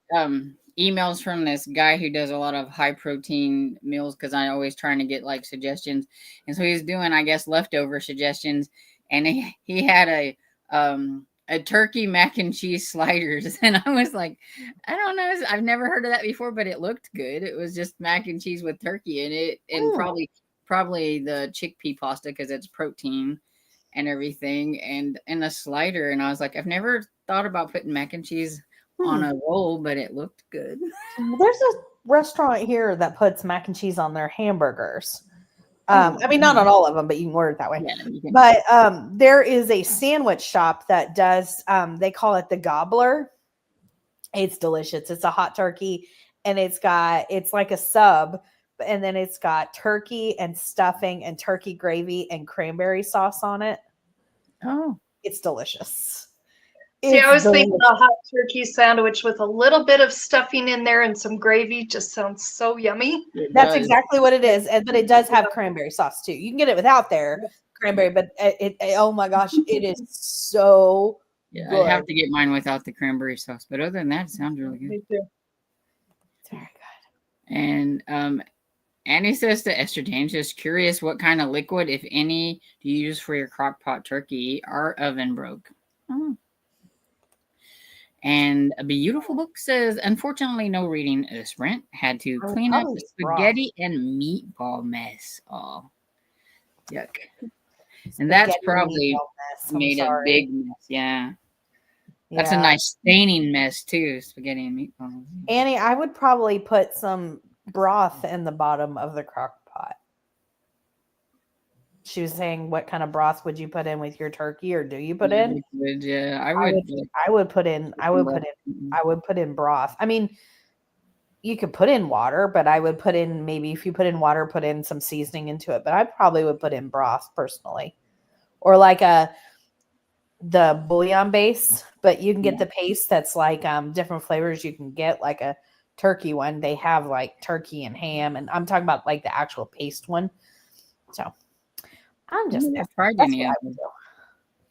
emails from this guy who does a lot of high protein meals because I'm always trying to get like suggestions. And so he's doing, I guess, leftover suggestions. And he had a turkey mac and cheese sliders. And I was like, I don't know. I've never heard of that before, but it looked good. It was just mac and cheese with turkey in it. And probably the chickpea pasta because it's protein and everything, and a slider. And I was like, I've never thought about putting mac and cheese on a roll, but it looked good. There's a restaurant here that puts mac and cheese on their hamburgers. I mean, not on all of them, but you can order it that way. Yeah, but there is a sandwich shop that does, they call it the Gobbler. It's delicious. It's a hot turkey, and it's like a sub, and then it's got turkey and stuffing and turkey gravy and cranberry sauce on it. Oh, It's delicious. See, I It's was thinking delicious. a hot turkey sandwich with a little bit of stuffing in there and some gravy just sounds so yummy. it That's does. exactly what it is, but it does have cranberry sauce too. You can get it without their cranberry, but oh my gosh, it is so Yeah, I'd have good. to get mine without the cranberry sauce. But other than that, it sounds really good. Me too. It's very good. And Annie says to Esther James, just curious what kind of liquid, if any, do you use for your crock pot turkey? Our oven broke. Oh. And a beautiful book says, unfortunately, no reading a sprint. Had to I would clean up probably the use broth. spaghetti and meatball mess. Oh, yuck. And that's Spaghetti and probably meatball mess. I'm made a sorry. big mess. Yeah. That's a Yeah. nice staining mess, too. Spaghetti and meatballs. Annie, I would probably put some broth in the bottom of the crock pot. She was saying, what kind of broth would you put in with your turkey, or do you put in? Yeah, I I would. would I would put in I would put in broth. I mean, you could put in water, but I would put in, maybe if you put in water, put in some seasoning into it. But I probably would put in broth personally. Or like the bouillon base, but you can get the paste that's like different flavors. You can get like a turkey one. They have like turkey and ham, and I'm talking about like the actual paste one. So I'm just I've tried that's any what of I would them. do.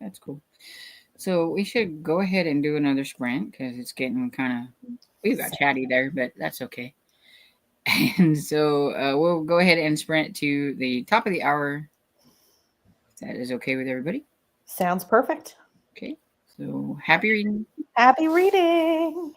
That's cool. So we should go ahead and do another sprint because it's getting kind of, we got chatty there, but that's okay. And so we'll go ahead and sprint to the top of the hour. If that is okay with everybody. Sounds perfect. Okay. So happy reading. Happy reading.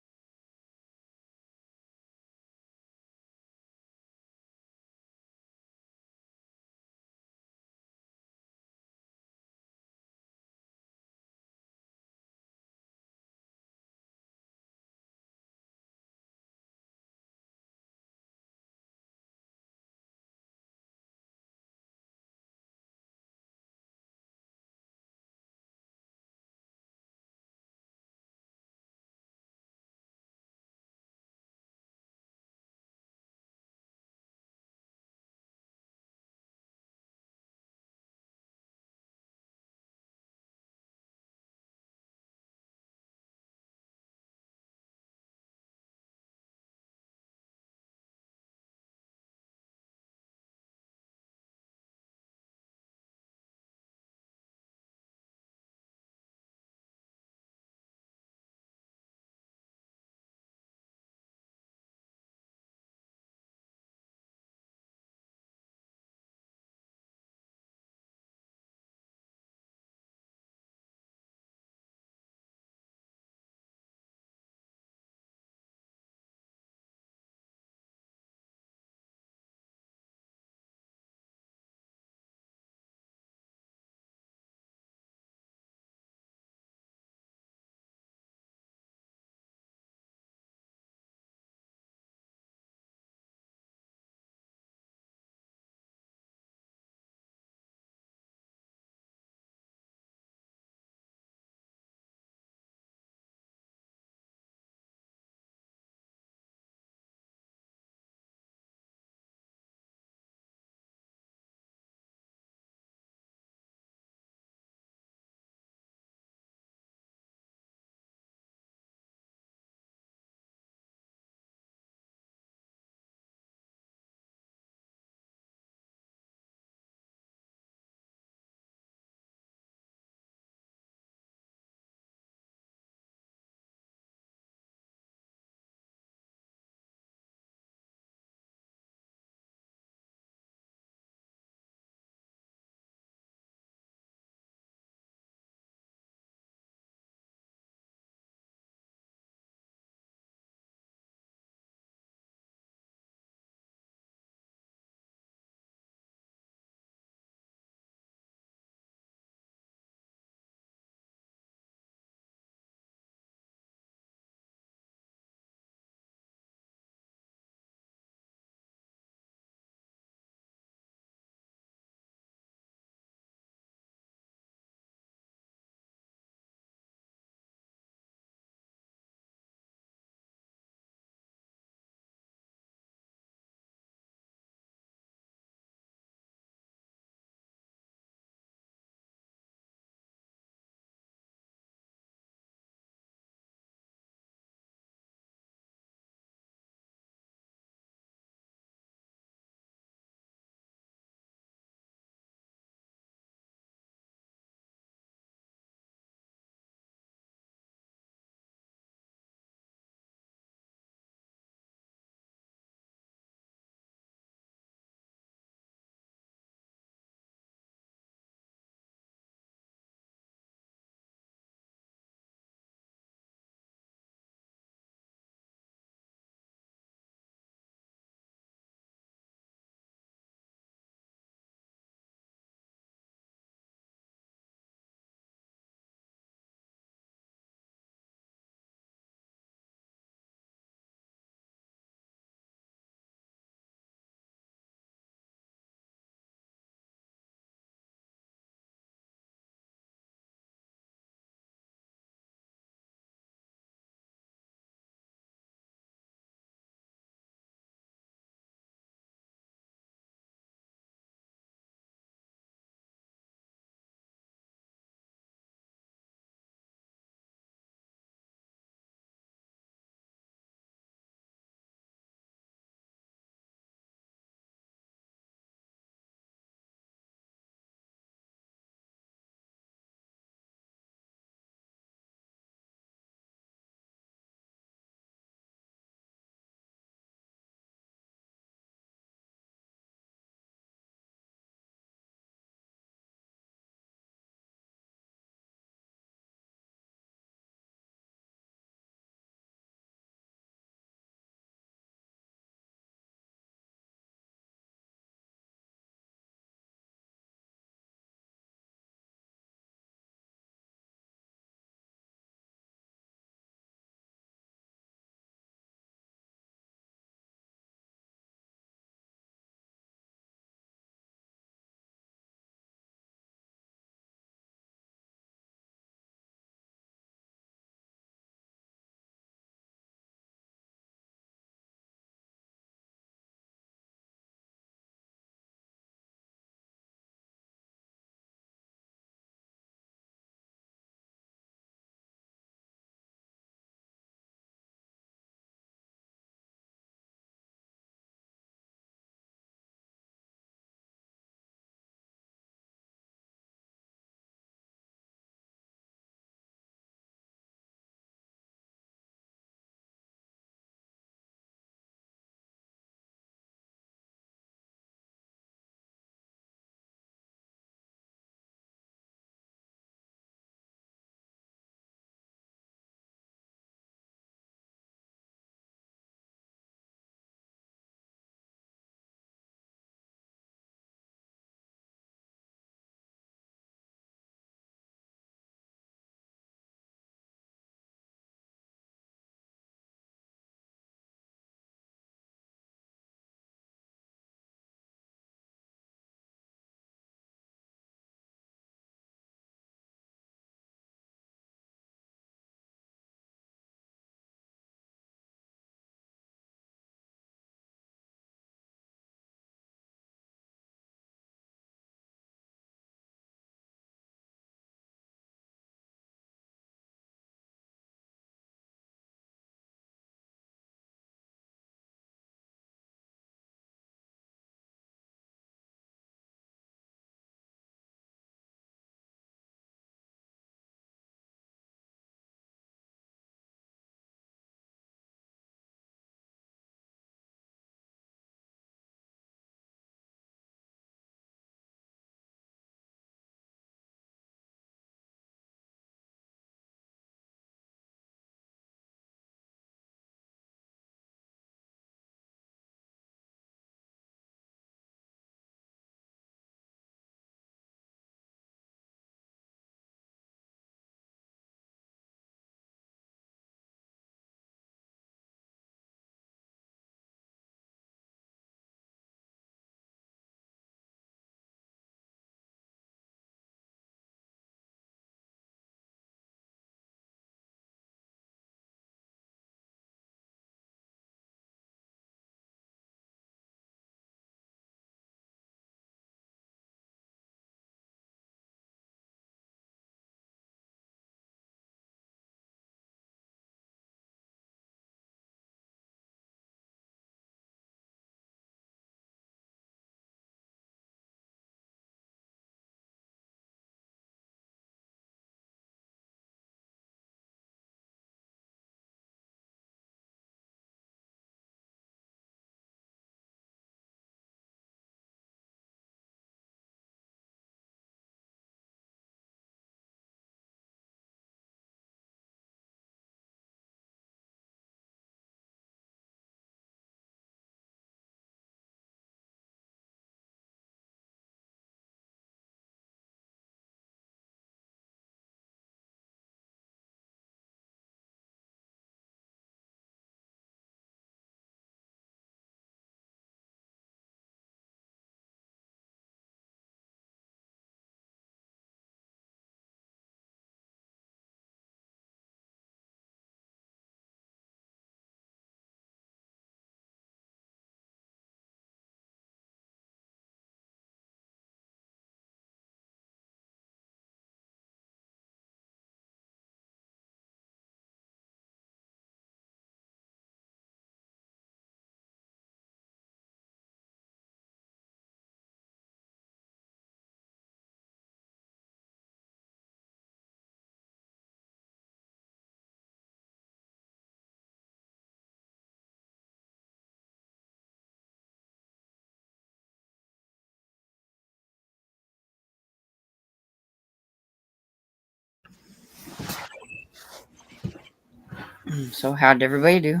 So how'd everybody do?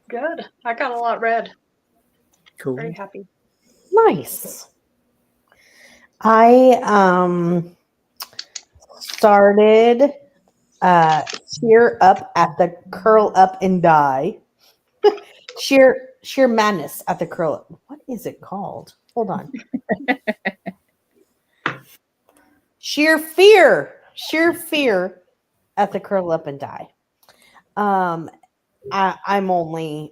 Good. I got a lot read. Cool. Very happy. Nice. I started Cheer Up at the Curl Up and Die. Sheer Madness at the Curl Up. What is it called? Hold on. Sheer Fear at the Curl Up and Die. I'm only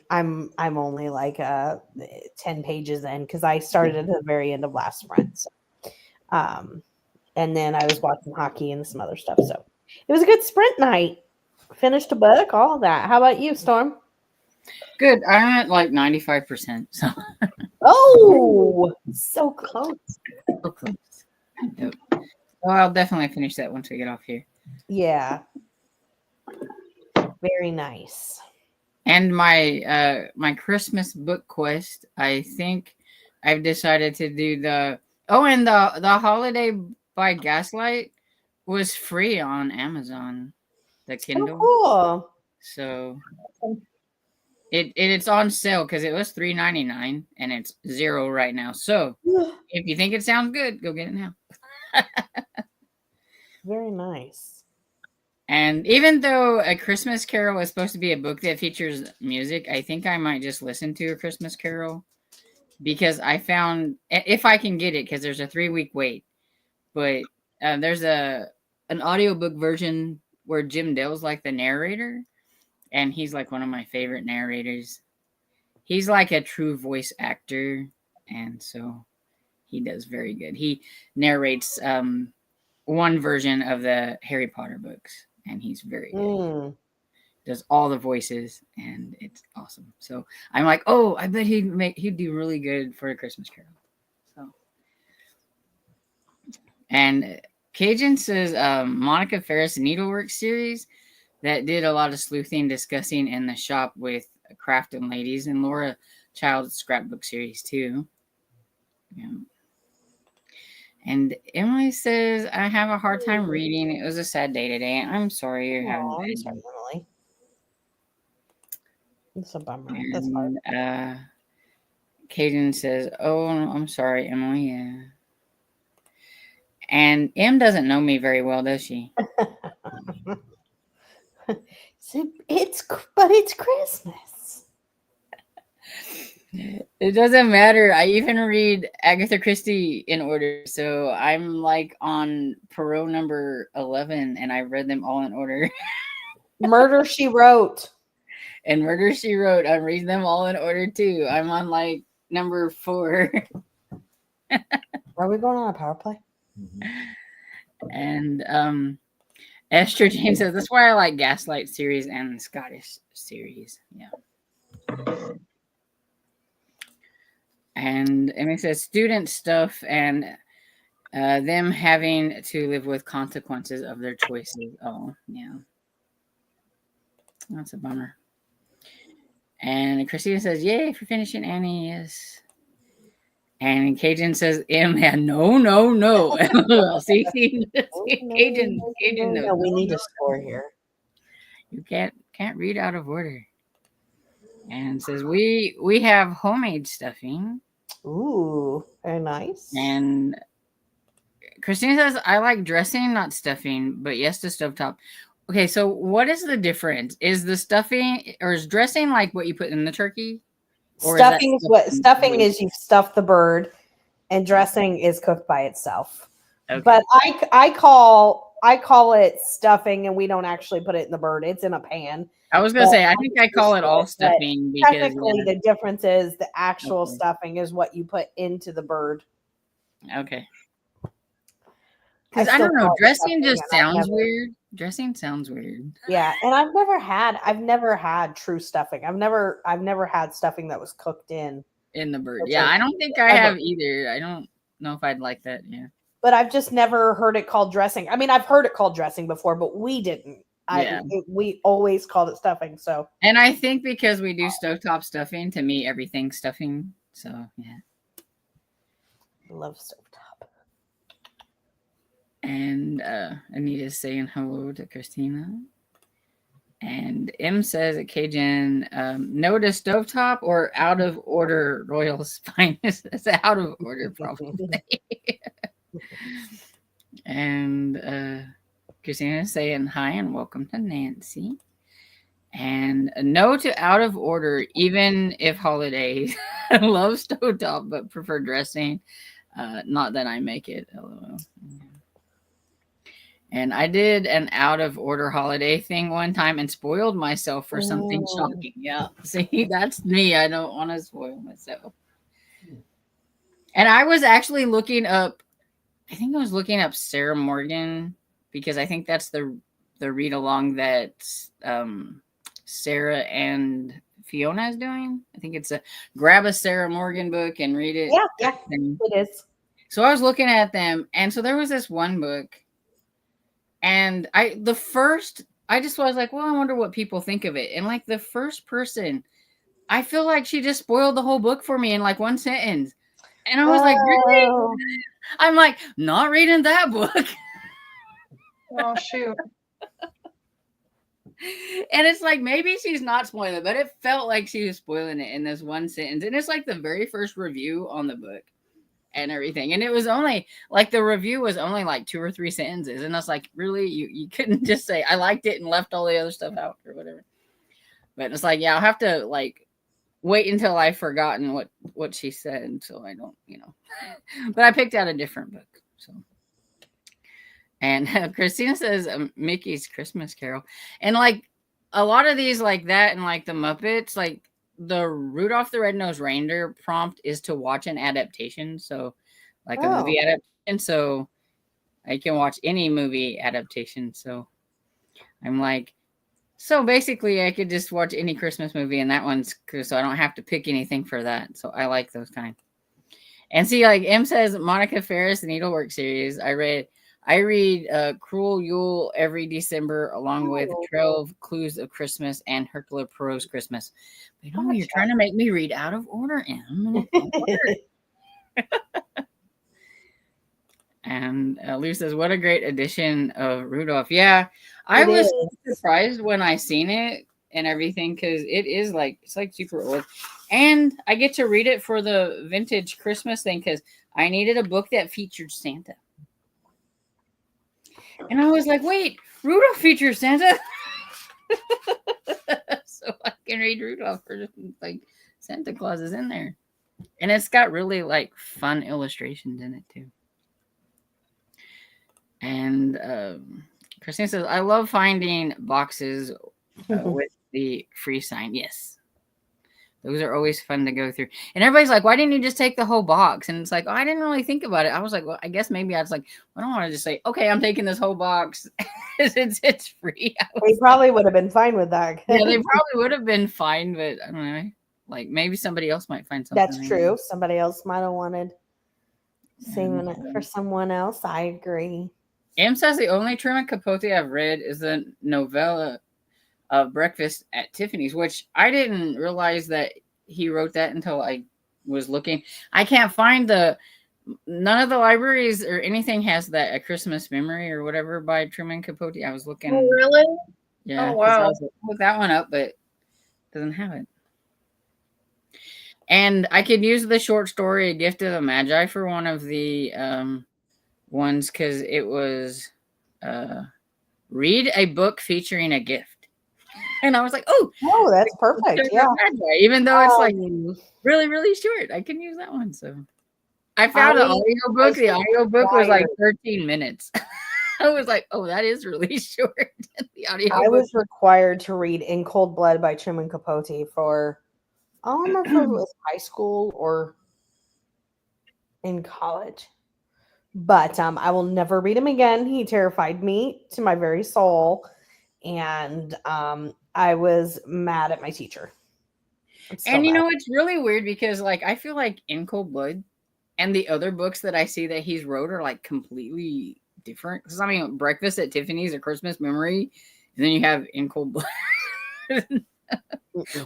like 10 pages in because I started at the very end of last sprint. So, and then I was watching hockey and some other stuff. So it was a good sprint night. Finished a book, all of that. How about you, Storm? Good. I'm at like 95%. So Oh, so close. so close. Yep. Well, I'll definitely finish that once we get off here. Yeah. Very nice. And my Christmas book quest, I think I've decided to do the Holiday by Gaslight was free on Amazon, the Kindle. Oh, cool. So it's on sale because it was $3.99 and it's $0 right now. So if you think it sounds good, go get it now. Very nice. And even though A Christmas Carol is supposed to be a book that features music, I think I might just listen to A Christmas Carol because I found, if I can get it, because there's a 3-week wait, but there's an audiobook version where Jim Dale's like the narrator, and he's like one of my favorite narrators. He's like a true voice actor, and so he does very good. He narrates one version of the Harry Potter books, and he's very good. Does all the voices, and it's awesome. So I'm like, oh, I bet he'd do really good for A Christmas Carol. So, and Cajun says Monica Ferris Needlework series that did a lot of sleuthing, discussing in the shop with Crafton ladies, and Laura Child's scrapbook series too. Yeah. And Emily says, I have a hard time reading. It was a sad day today. I'm sorry you're having a bad day. Emily. It's a bummer. And, That's hard. Caden says, oh, I'm sorry, Emily. Yeah. And Em doesn't know me very well, does she? It's Christmas. It doesn't matter. I even read Agatha Christie in order. So I'm like on Perot number 11, and I read them all in order. Murder, She Wrote. And Murder, She Wrote. I'm reading them all in order too. I'm on like number 4. Are we going on a power play? And Esther Jane says, that's why I like Gaslight series and the Scottish series. Yeah. And Emily says, student stuff and them having to live with consequences of their choices. Oh, yeah. That's a bummer. And Christina says, yay for finishing Annie. Yes. And Cajun says, man, no. see, Cajun knows. No, we need a score here. You can't read out of order. And says, we have homemade stuffing. Ooh, very nice. And Christina says, I like dressing, not stuffing, but yes to stovetop. Okay, so what is the difference? Is the stuffing or is dressing like what you put in the turkey? Or stuffing is you stuff the bird, and dressing is cooked by itself. Okay. But I call it stuffing, and we don't actually put it in the bird. It's in a pan. I was gonna say I think I call it all stuffing because technically the difference is the actual stuffing is what you put into the bird. Okay. Because I don't know, dressing just sounds weird. Dressing sounds weird. Yeah, and I've never had true stuffing. I've never had stuffing that was cooked in the bird. Yeah, I don't think I have either. I don't know if I'd like that. Yeah. But I've just never heard it called dressing. I mean, I've heard it called dressing before, but we didn't. We always called it stuffing. So. And I think because we do stovetop stuffing, to me everything's stuffing. So yeah. I love stovetop. And Anita's saying hello to Christina. And M says at Cajun, no to stovetop or out of order royal spine. It's out of order, probably. And Christina saying hi and welcome to Nancy. And no to out of order, even if holidays. Love stovetop, but prefer dressing. Not that I make it. LOL. And I did an out of order holiday thing one time and spoiled myself for something shocking. Yeah. See, that's me. I don't want to spoil myself. And I was actually looking up, I think I was looking up Sarah Morgan because I think that's the read along that Sarah and Fiona is doing. I think it's grab a Sarah Morgan book and read it. Yeah, it is. So I was looking at them, and so there was this one book. And I just was like, well, I wonder what people think of it. And like the first person, I feel like she just spoiled the whole book for me in like one sentence. And I was like, really? I'm like, not reading that book. Oh, shoot. And it's like, maybe she's not spoiling it, but it felt like she was spoiling it in this one sentence. And it's like the very first review on the book and everything. And it was only like the review was only like 2 or 3 sentences. And I was like, really? You couldn't just say I liked it and left all the other stuff out or whatever. But it's like, yeah, I'll have to like wait until I've forgotten what she said. So I don't, but I picked out a different book. So. And Christina says Mickey's Christmas Carol. And like a lot of these like that and like the Muppets, like the Rudolph the Red-Nosed Reindeer prompt is to watch an adaptation. So like a movie adaptation. So I can watch any movie adaptation. So I'm like, so basically I could just watch any Christmas movie and that one's cool. So I don't have to pick anything for that. So I like those kind. And see, like M says, Monica Ferris, the Needlework series. I read Cruel Yule every December, along with 12 Clues of Christmas and Hercule Poirot's Christmas. But you're trying to make me read out of order, M. And Lou says, what a great edition of Rudolph. Yeah, I was surprised when I seen it and everything because it is like, it's like super old. And I get to read it for the vintage Christmas thing because I needed a book that featured Santa. And I was like, wait, Rudolph features Santa? So I can read Rudolph for like Santa Claus is in there. And it's got really like fun illustrations in it too. And Christine says, I love finding boxes with the free sign. Yes. Those are always fun to go through. And everybody's like, why didn't you just take the whole box? And it's like, oh, I didn't really think about it. I was like, well, I guess maybe I was like, I don't want to just say, okay, I'm taking this whole box. it's free. They probably would have been fine with that. Yeah, they probably would have been fine, but I don't know. Like maybe somebody else might find something. That's true. Somebody else might have wanted saving it for someone else. I agree. M says the only Truman Capote I've read is the novella of Breakfast at Tiffany's, which I didn't realize that he wrote that until I was looking. I can't find none of the libraries or anything has that A Christmas Memory or whatever by Truman Capote. I was looking. Oh, really? Yeah. Oh, wow. I was like, look that one up, but it doesn't have it. And I could use the short story A Gift of the Magi for one of the ones because it was read a book featuring a gift. And I was like, oh, that's perfect. Yeah. Even though it's like really, really short, I can use that one. So I found an audiobook. The audiobook was like 13 minutes. I was like, oh, that is really short. The audiobook. I was required to read In Cold Blood by Truman Capote for, I don't remember if it was high school or in college. But I will never read him again. He terrified me to my very soul. And I was mad at my teacher. And it's really weird because like I feel like In Cold Blood and the other books that I see that he's wrote are like completely different. Because I mean, Breakfast at Tiffany's, A Christmas Memory, and then you have In Cold Blood,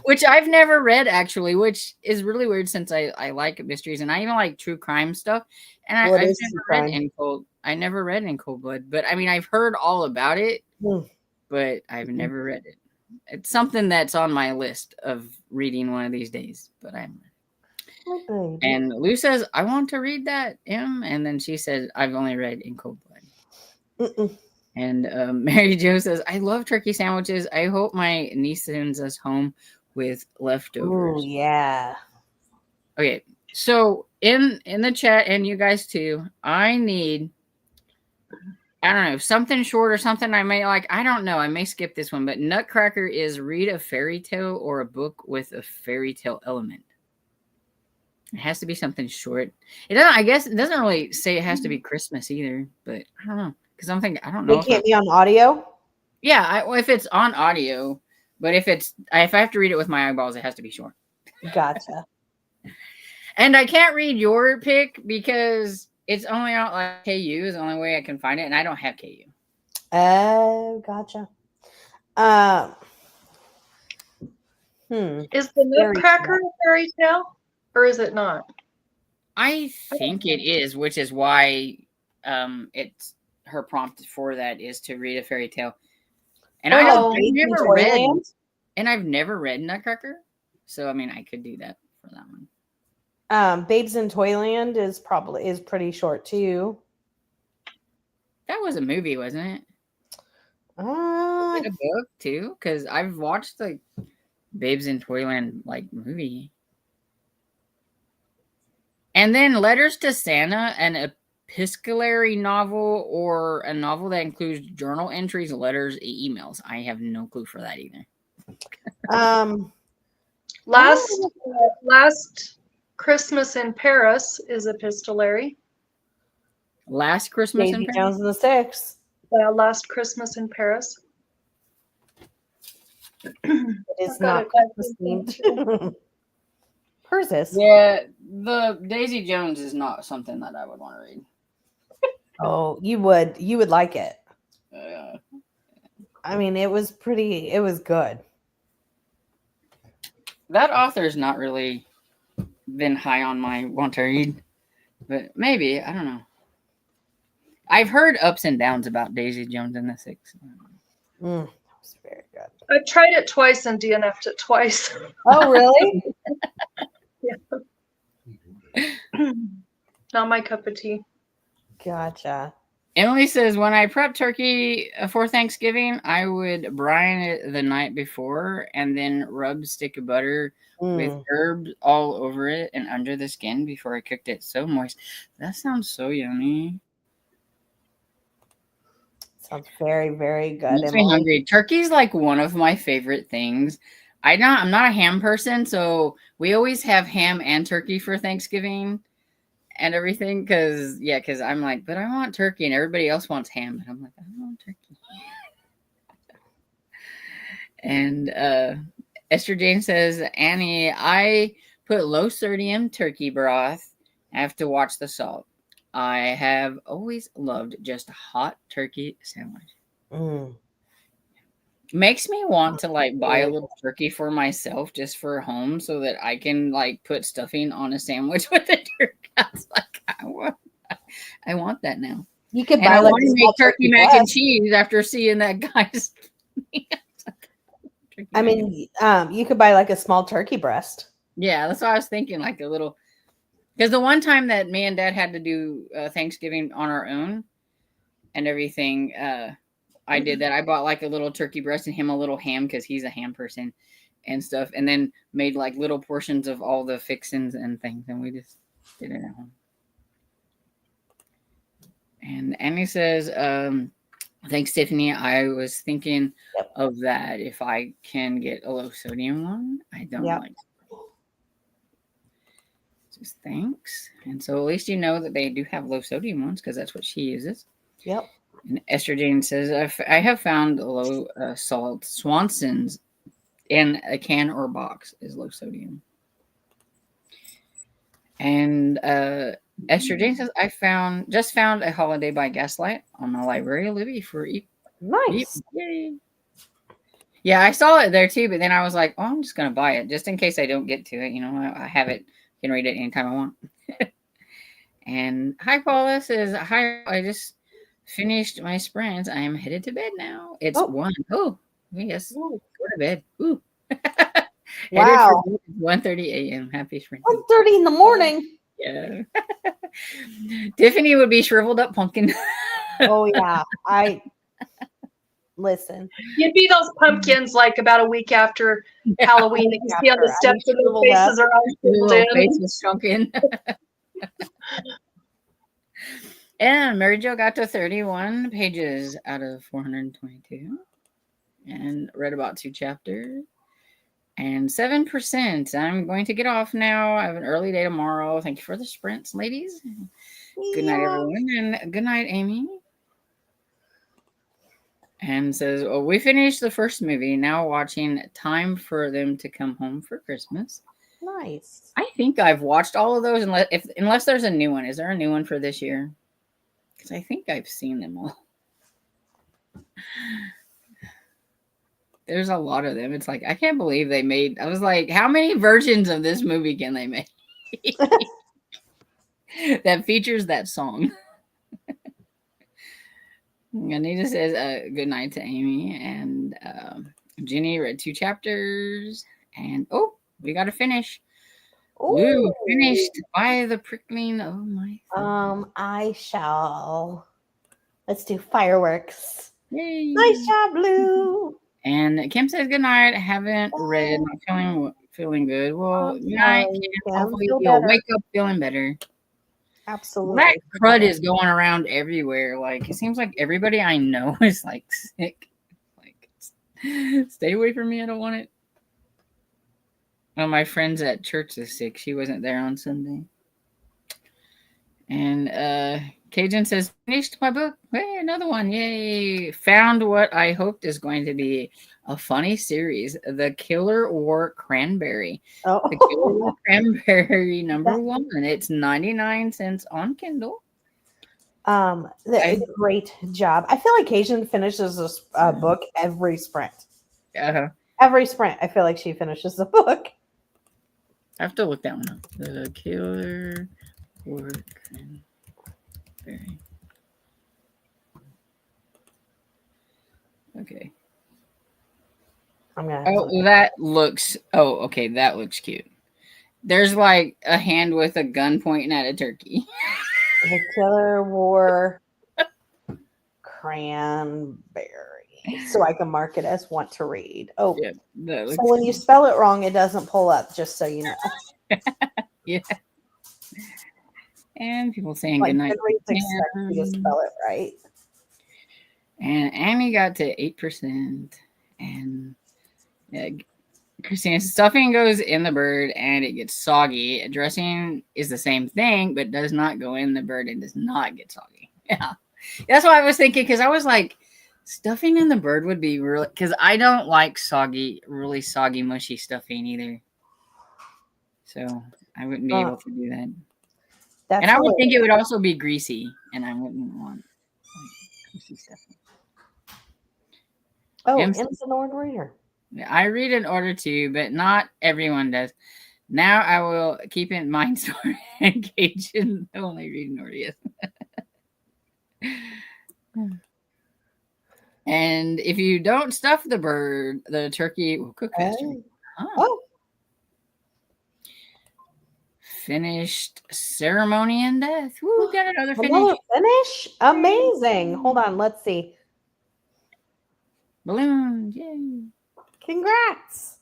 which I've never read actually, which is really weird since I like mysteries and I even like true crime stuff. And I've never read In Cold. I never read In Cold Blood, but I mean I've heard all about it. But I've never read it. It's something that's on my list of reading one of these days, but I'm. Oh, baby. And Lou says, I want to read that, M. And then she says, I've only read In Cold Blood. Mm-mm. And Mary Jo says, I love turkey sandwiches. I hope my niece sends us home with leftovers. Ooh, yeah. Okay, so in the chat, and you guys too, I need, I don't know, something short or something I may like. I don't know. I may skip this one, but Nutcracker is read a fairy tale or a book with a fairy tale element. It has to be something short. It doesn't. I guess it doesn't really say it has to be Christmas either. But I don't know because I'm thinking I don't know. It can't be on audio. Yeah, well, if it's on audio, but if I have to read it with my eyeballs, it has to be short. Gotcha. And I can't read your pick because it's only on like KU is the only way I can find it, and I don't have KU. Oh, gotcha. Is the Nutcracker a fairy tale, or is it not? I think it is, which is why it's her prompt for that is to read a fairy tale. And I've never read Nutcracker, so I mean I could do that for that one. Babes in Toyland is pretty short too. That was a movie, wasn't it? Was it a book too? Because I've watched the Babes in Toyland like movie. And then Letters to Santa, an epistolary novel or a novel that includes journal entries, letters, emails. I have no clue for that either. Last Christmas in Paris is epistolary. Last Christmas Daisy in Paris? Jones and the Six. Yeah, Last Christmas in Paris. It is not Christmas themed. Hers is. Yeah, the Daisy Jones is not something that I would want to read. Oh, you would like it. I mean, it was good. That author's not really been high on my want to read, but maybe, I don't know. I've heard ups and downs about Daisy Jones and the Six. That was very good. I tried it twice and DNF'd it twice. Oh, really? Yeah. Not my cup of tea. Gotcha. Emily says, when I prep turkey for Thanksgiving, I would brine it the night before and then rub a stick of butter with herbs all over it and under the skin before I cooked it. So moist. That sounds so yummy. Sounds very, very good. Makes me hungry. Turkey's like one of my favorite things. I'm not a ham person, so we always have ham and turkey for Thanksgiving and everything because I'm like, but I want turkey and everybody else wants ham. And I'm like, I want turkey. And Esther Jane says, Annie, I put low sodium turkey broth. I have to watch the salt. I have always loved just a hot turkey sandwich. Makes me want to like buy a little turkey for myself just for home so that I can like put stuffing on a sandwich with the turkey. I was like, I want that now. You could buy I want to make turkey mac and cheese after seeing that guy's. I mean, you could buy like a small turkey breast. Yeah, that's what I was thinking, like a little. Because the one time that me and Dad had to do Thanksgiving on our own and everything, I did that. I bought like a little turkey breast and him a little ham because he's a ham person and stuff. And then made like little portions of all the fixings and things. And we just did it at home. And Annie says, thanks, Tiffany. I was thinking of that. If I can get a low sodium one, I don't like it. Just thanks. And so at least you know that they do have low sodium ones because that's what she uses. Yep. And Esther Jane says, I have found low salt Swanson's in a can or box is low sodium. And Esther Jane says, I just found A Holiday by Gaslight on my library Libby for nice. Yay. Yeah, I saw it there too, but then I was like, oh, I'm just going to buy it just in case I don't get to it. You know, I have it. Can read it anytime I want. And hi, Paula says, hi, I just finished my sprints. I am headed to bed now. It's 1. Oh, Yes. Ooh. Go to bed. Ooh. Wow. 1:30 a.m. Happy spring. 1:30 in the morning. Yeah. Tiffany would be shriveled up pumpkin. Oh yeah. Listen. You'd be those pumpkins like about a week after Halloween that you see on the After I steps and their shriveled up. faces are all Your shriveled little in. face was shrunk in. And Mary Jo got to 31 pages out of 422 and read about 2 chapters. And 7%. I'm going to get off now. I have an early day tomorrow. Thank you for the sprints, ladies. Good night, everyone. And good night, Amy. And says, well, we finished the first movie. Now watching Time for Them to Come Home for Christmas. Nice. I think I've watched all of those unless there's a new one. Is there a new one for this year? Because I think I've seen them all. There's a lot of them. It's like, I can't believe they made. I was like, how many versions of this movie can they make that features that song? Anita says, good night to Amy. And Jenny read 2 chapters. And we got to finish. Ooh, finished by the prickling of my thumb. Let's do fireworks. Yay. Nice job, Blue. And Kim says good night. Haven't read. Not feeling good. Well, good night, Kim. Hopefully you'll wake up feeling better. Absolutely. That crud is going around everywhere. Like, it seems like everybody I know is like sick. Like, stay away from me. I don't want it. One of my friends at church is sick. She wasn't there on Sunday. And Cajun says, finished my book. Hey, another one. Yay. Found what I hoped is going to be a funny series. The Killer Wore Cranberry. Oh. The Killer Wore Cranberry #1. It's 99 cents on Kindle. Great job. I feel like Cajun finishes this book every sprint. Every sprint, I feel like she finishes the book. I have to look that one up. The Killer Wore Cranberry. Okay. That looks cute. There's like a hand with a gun pointing at a turkey. The Killer Wore Cranberry. So I can mark it as want to read. Oh, yeah, so when you spell it wrong, it doesn't pull up, just so you know. Yeah. And people saying good night. Expect you to spell it right. And Amy got to 8%. And Christina, stuffing goes in the bird and it gets soggy. Dressing is the same thing, but does not go in the bird and does not get soggy. Yeah. That's what I was thinking, because I was like, stuffing in the bird would be really, because I don't like really soggy, mushy stuffing either. So I wouldn't be able to do that. And I would think it would also be greasy, and I wouldn't want greasy stuffing. Oh, it's an order reader. I read in order too, but not everyone does. Now I will keep in mind story and Cajun only read in order. Yes. And if you don't stuff the bird, the turkey will cook faster. Finished Ceremony and Death. Woo, got another finish. Amazing. Hold on, let's see. Balloons, yay. Congrats.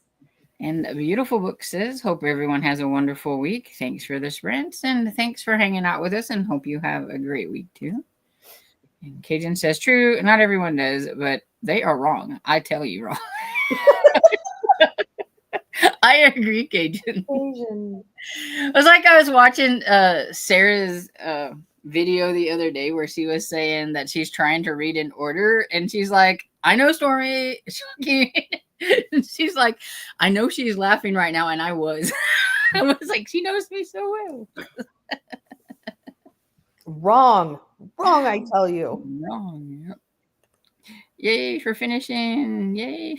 And a beautiful book says, hope everyone has a wonderful week. Thanks for the sprints, and thanks for hanging out with us, and hope you have a great week too. And Cajun says, true, not everyone does, but they are wrong. I tell you wrong. I agree, Cajun. It was like I was watching Sarah's video the other day where she was saying that she's trying to read in order, and she's like, I know story. She's like, I know she's laughing right now, and I was. I was like, she knows me so well. Wrong, I tell you. Wrong. Yep. Yay for finishing. Yeah.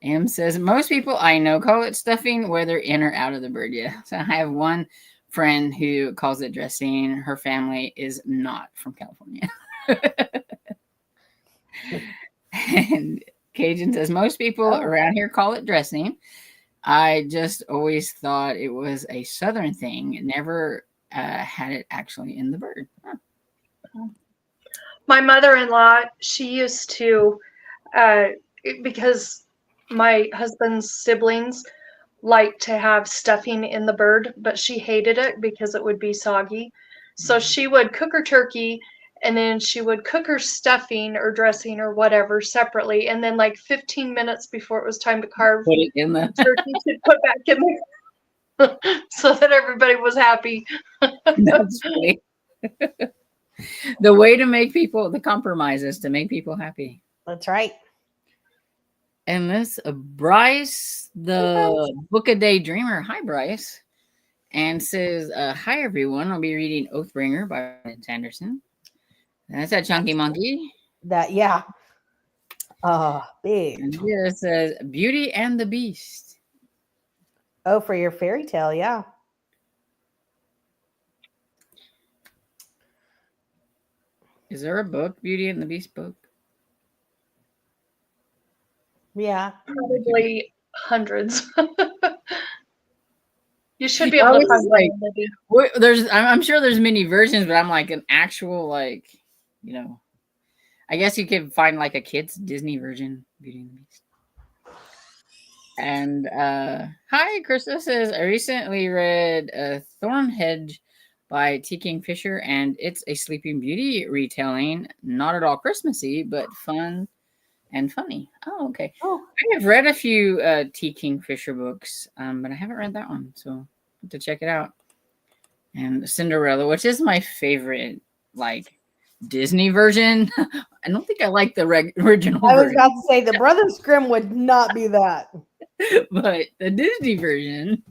M says, most people I know call it stuffing, whether in or out of the bird. Yeah. So I have one friend who calls it dressing. Her family is not from California. And Cajun says, most people around here call it dressing. I just always thought it was a Southern thing. Never had it actually in the bird. Huh. My mother-in-law, she used to, because my husband's siblings liked to have stuffing in the bird, but she hated it because it would be soggy. So she would cook her turkey and then she would cook her stuffing or dressing or whatever separately. And then like 15 minutes before it was time to carve Put it in the turkey, she'd put back in there so that everybody was happy. That's funny. The way to make people, the compromise is to make people happy. That's right. And this Bryce, the Book a Day Dreamer. Hi, Bryce. And says, hi, everyone. I'll be reading Oathbringer by Brandon Sanderson. That's a chunky monkey. That, yeah. Big. And here it says, Beauty and the Beast. Oh, for your fairy tale, yeah. Is there a book, Beauty and the Beast book? Yeah. Probably hundreds. You should be able to find like, one. I'm sure there's many versions, but I'm like an actual, like, you know, I guess you could find like a kid's Disney version, Beauty and the Beast. And hi, Krista says, I recently read Thornhedge by T. Kingfisher, and it's a Sleeping Beauty retelling. Not at all Christmassy, but fun and funny. Oh, okay. Oh. I have read a few T. Kingfisher books, but I haven't read that one, so I have to check it out. And Cinderella, which is my favorite, like, Disney version. I don't think I like the original I was version. about to say the Brothers Grimm would not be that. But the Disney version,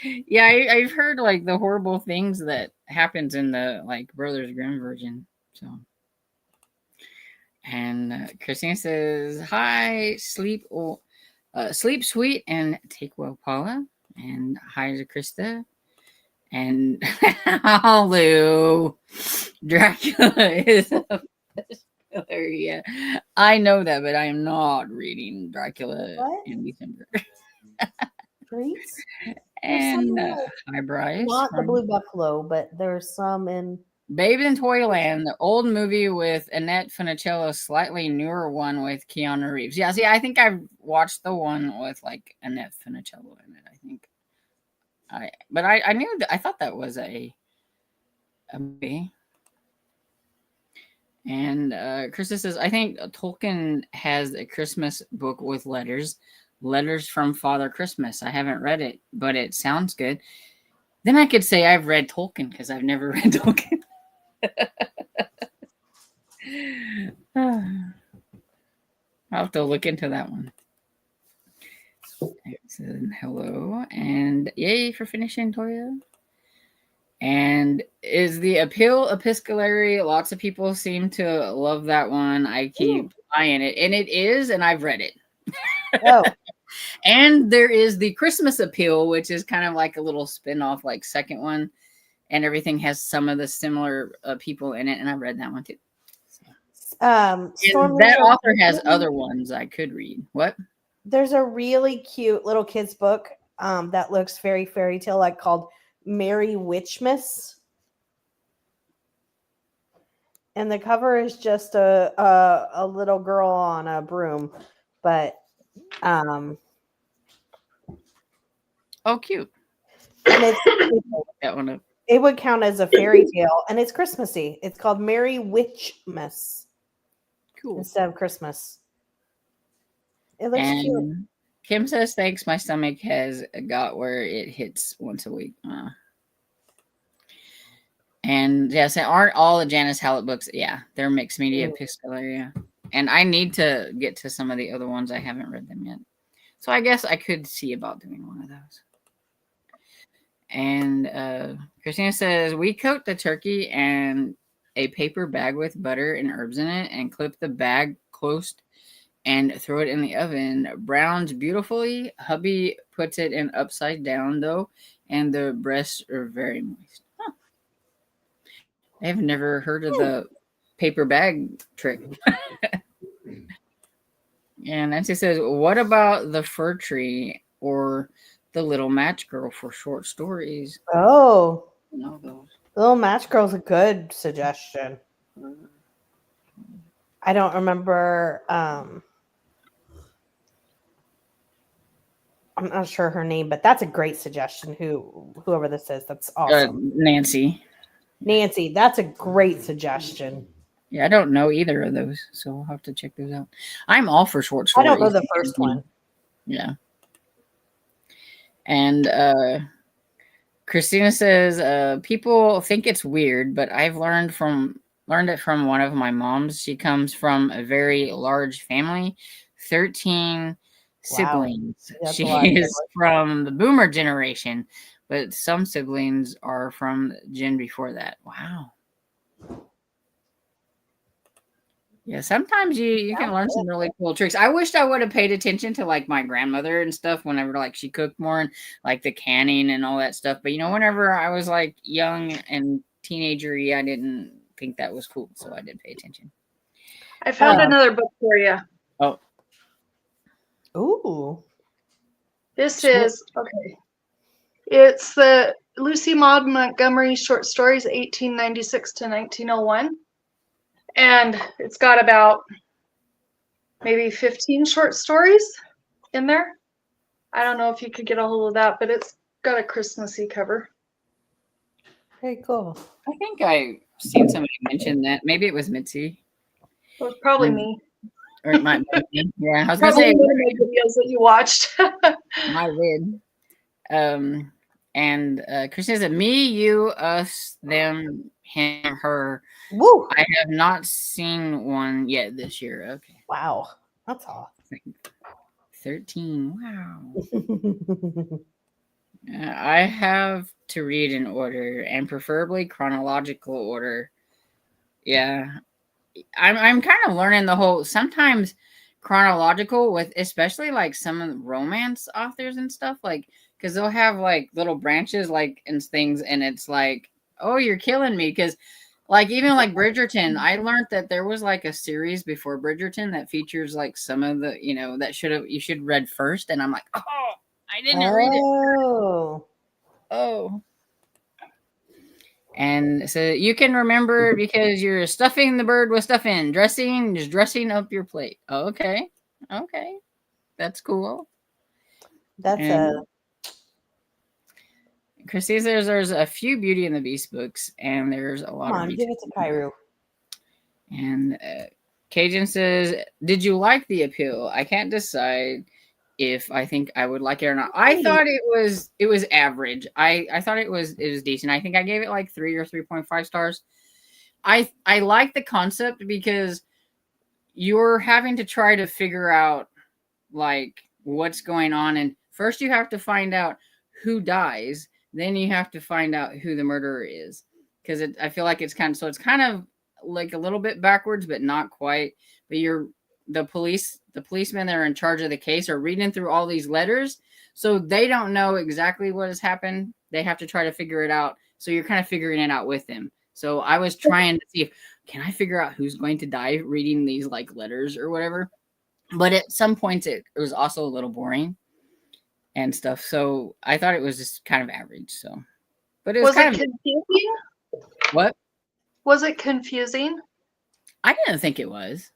yeah, I've heard like the horrible things that happens in the like Brothers Grimm version. So, and Christina says, "Hi, sleep sweet and take well, Paula." And hi to Krista. And Lou, Dracula is a yeah, I know that, but I am not reading Dracula in December. Please? And hi, Bryce. Not the Blue Buffalo, but there's some in Babe in Toyland, the old movie with Annette Funicello, slightly newer one with Keanu Reeves. Yeah, see, I think I've watched the one with like Annette Funicello in it. I think, I knew that, I thought that was a movie. And Krista says, I think Tolkien has a Christmas book with letters from Father Christmas. I haven't read it, but it sounds good. Then I could say I've read Tolkien because I've never read Tolkien. I'll have to look into that one. Hello, and yay for finishing, Toya. And is the Appeal Epistolary? Lots of people seem to love that one. I keep eyeing it, and it is, and I've read it. Oh. And there is the Christmas Appeal, which is kind of like a little spin-off, like second one, and everything has some of the similar people in it, and I've read that one too. That author has other ones I could read. What? There's a really cute little kids book that looks very fairy tale like called Merry Witchmas. And the cover is just a little girl on a broom, but oh, cute. And it's that one up. It would count as a fairy tale, and it's Christmassy. It's called Merry Witchmas. Cool. Instead of Christmas. It looks cute. Kim says, thanks. My stomach has got where it hits once a week. And yes, aren't all the Janice Hallett books? Yeah, they're mixed media epistolary. And I need to get to some of the other ones. I haven't read them yet. So I guess I could see about doing one of those. And Christina says, we coat the turkey in a paper bag with butter and herbs in it and clip the bag close and throw it in the oven. Browns beautifully. Hubby puts it in upside down, though, and the breasts are very moist. Huh. I've never heard of the paper bag trick. And Nancy says, what about the fir tree or the little match girl for short stories? Oh, No, those. Little Match Girl's a good suggestion. I don't remember. I'm not sure her name, but that's a great suggestion. Whoever this is, that's awesome. Nancy. Nancy, that's a great suggestion. Yeah, I don't know either of those, so I'll have to check those out. I'm all for short I stories. don't know the first one. Yeah. And Christina says, people think it's weird, but I've learned it from one of my moms. She comes from a very large family, 13 siblings. Wow. She is from the boomer generation, but some siblings are from the gen before that. Wow. Yeah, sometimes you can learn some really cool tricks. I wished I would have paid attention to like my grandmother and stuff whenever like she cooked more and like the canning and all that stuff. But whenever I was like young and teenagery, I didn't think that was cool, so I did pay attention. I found another book for you. Oh. Ooh. This is okay. It's the Lucy Maud Montgomery short stories, 1896 to 1901. And it's got about maybe 15 short stories in there. I don't know if you could get a hold of that, but it's got a Christmassy cover. Very cool. I think I've seen somebody mention that. Maybe it was Mitzi. It was probably me. Or it might be me. Yeah, I was going to Probably say. one of the videos that you watched. I did. And Christina said, me, you, us, them, him, her. Woo! I have not seen one yet this year. Okay. Wow. That's all. 13. Wow. I have to read in order and preferably chronological order. Yeah. I'm kind of learning the whole, sometimes chronological with, especially like some of the romance authors and stuff, like, because they'll have like little branches like and things, and it's like, oh, you're killing me, because like even like Bridgerton, I learned that there was like a series before Bridgerton that features like some of the, that you should read first, and I'm like, oh, I didn't read it. Oh. And so you can remember because you're stuffing the bird with stuffing, just dressing up your plate. Okay. That's cool. Christy says there's a few Beauty and the Beast books, and there's a lot of give it to Cairo. And Cajun says, did you like the appeal? I can't decide if I think I would like it or not. I thought it was average. I thought it was decent. I think I gave it like 3 or 3.5 stars. I like the concept because you're having to try to figure out like what's going on, and first you have to find out who dies, then you have to find out who the murderer is, because I feel like it's kind of like a little bit backwards, but not quite. But the policemen that are in charge of the case are reading through all these letters, so they don't know exactly what has happened. They have to try to figure it out, so you're kind of figuring it out with them. So I was trying to see if can I figure out who's going to die reading these like letters or whatever. But at some points it was also a little boring and stuff. So I thought it was just kind of average. So, but it was kind of confusing. What? Was it confusing? I didn't think it was.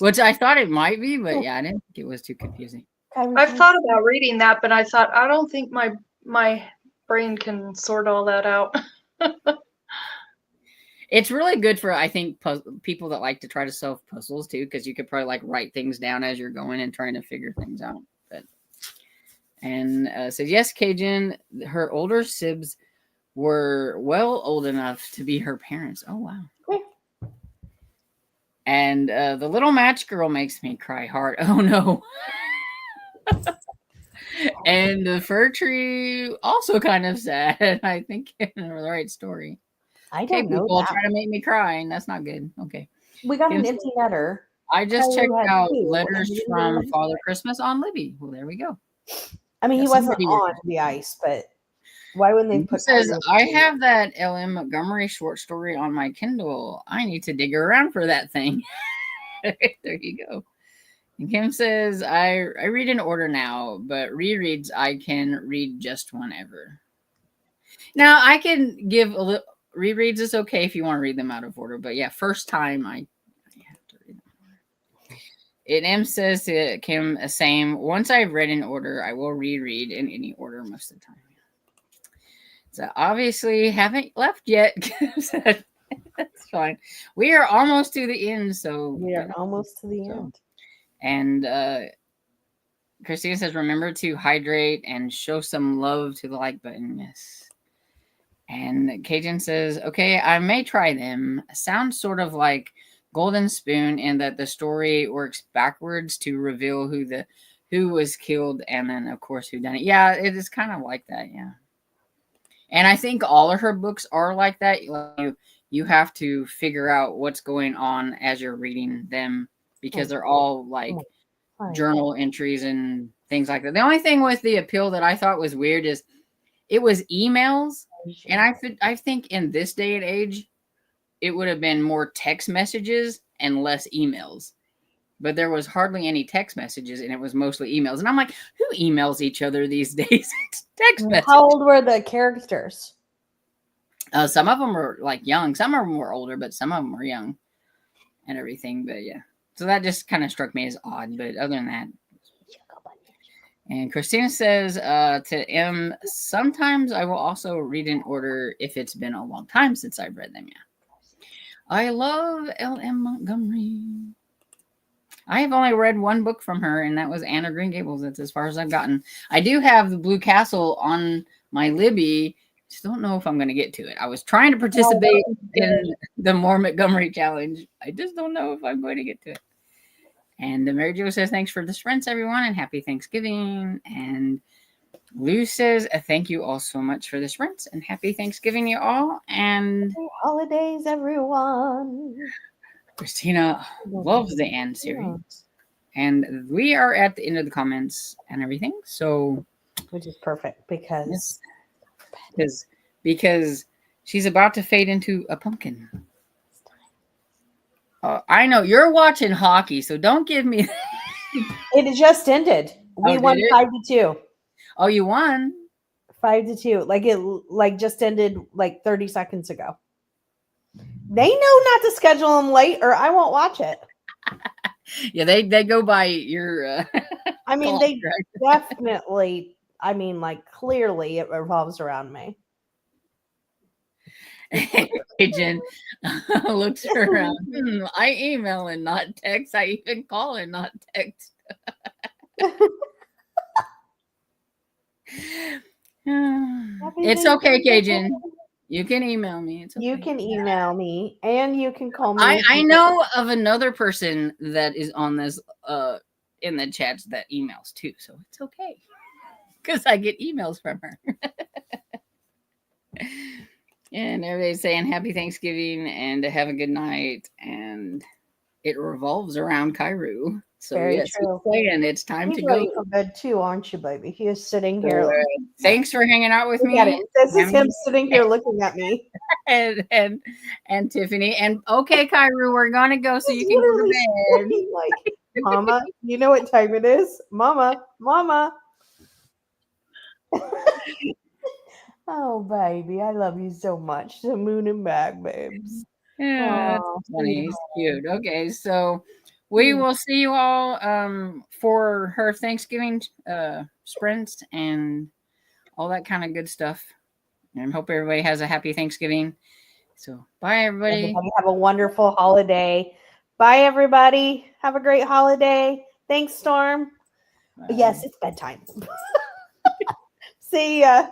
Which I thought it might be, but yeah, I didn't think it was too confusing. I've thought about reading that, but I thought I don't think my brain can sort all that out. It's really good for, I think, people that like to try to solve puzzles too, because you could probably like write things down as you're going and trying to figure things out. And says, yes, Cajun, her older sibs were well old enough to be her parents. Oh, wow. Cool. And the little match girl makes me cry hard. Oh, no. And the fir tree, also kind of sad. I think in the right story. I don't know. People try to make me cry, and that's not good. Okay. We got an empty letter. I just checked out letters from Father Christmas on Libby. Well, there we go. I mean, he wasn't on the ice, but why wouldn't they put? It says, I have that L.M. Montgomery short story on my Kindle. I need to dig around for that thing. There you go. And Kim says, I read in order now, but rereads I can read just whenever. Now I can give a little rereads is okay if you want to read them out of order, but yeah, first time I have to read them. And M says to Kim, same. Once I've read in order, I will reread in any order most of the time. So obviously haven't left yet. That's fine. We are almost to the end, so We are almost to the end. And Christina says, remember to hydrate and show some love to the like button. Yes. And Cajun says, okay, I may try them. Sounds sort of like Golden Spoon in that the story works backwards to reveal who was killed and then of course who done it. Yeah, it is kind of like that, yeah. And I think all of her books are like that. You have to figure out what's going on as you're reading them because they're all like journal entries and things like that. The only thing with the appeal that I thought was weird is it was emails. And I think in this day and age, it would have been more text messages and less emails. But there was hardly any text messages, and it was mostly emails. And I'm like, who emails each other these days? Text messages. How old were the characters? Some of them were like young. Some of them were older, but some of them were young and everything. But yeah. So that just kind of struck me as odd. But other than that. And Christina says to M, sometimes I will also read in order if it's been a long time since I've read them. Yeah. I love L.M. Montgomery. I have only read one book from her, and that was Anne of Green Gables. That's as far as I've gotten. I do have the Blue Castle on my Libby. Just don't know if I'm going to get to it. I was trying to participate in the More Montgomery Challenge. I just don't know if I'm going to get to it. And Mary Jo says, thanks for the sprints, everyone, and happy Thanksgiving. And Lou says, thank you all so much for the sprints, and happy Thanksgiving, you all. And happy holidays, everyone. Christina loves the Anne series. And we are at the end of the comments and everything. So, which is perfect because she's about to fade into a pumpkin. I know you're watching hockey, so don't give me. It just ended. We won 5-2. Oh, you won 5-2. Like just ended like 30 seconds ago. They know not to schedule them late, or I won't watch it. Yeah, they go by your. I mean, they definitely. I mean, like clearly, it revolves around me. Agent looks around. I email and not text. I even call and not text. It's okay, Cajun. You can email me. It's okay. You can email me and you can call me. I know of another person that is on this in the chats that emails too, so it's okay because I get emails from her. And everybody's saying happy Thanksgiving and to have a good night, and it revolves around Cairo. So very yes, true. And it's time to go go for bed too, aren't you, baby? He is sitting here. Thanks for hanging out with me. This is him sitting here looking at me. and Tiffany. And okay, Cairo, we're gonna go so you can go to bed. Like, Mama, you know what time it is? Mama. Oh, baby, I love you so much. To moon and back, babes. Yeah, that's funny. He's cute. Okay, so we will see you all for her Thanksgiving sprints and all that kind of good stuff. And hope everybody has a happy Thanksgiving. So bye, everybody. Have a wonderful holiday. Bye, everybody. Have a great holiday. Thanks, Storm. Bye. Yes, it's bedtime. See ya.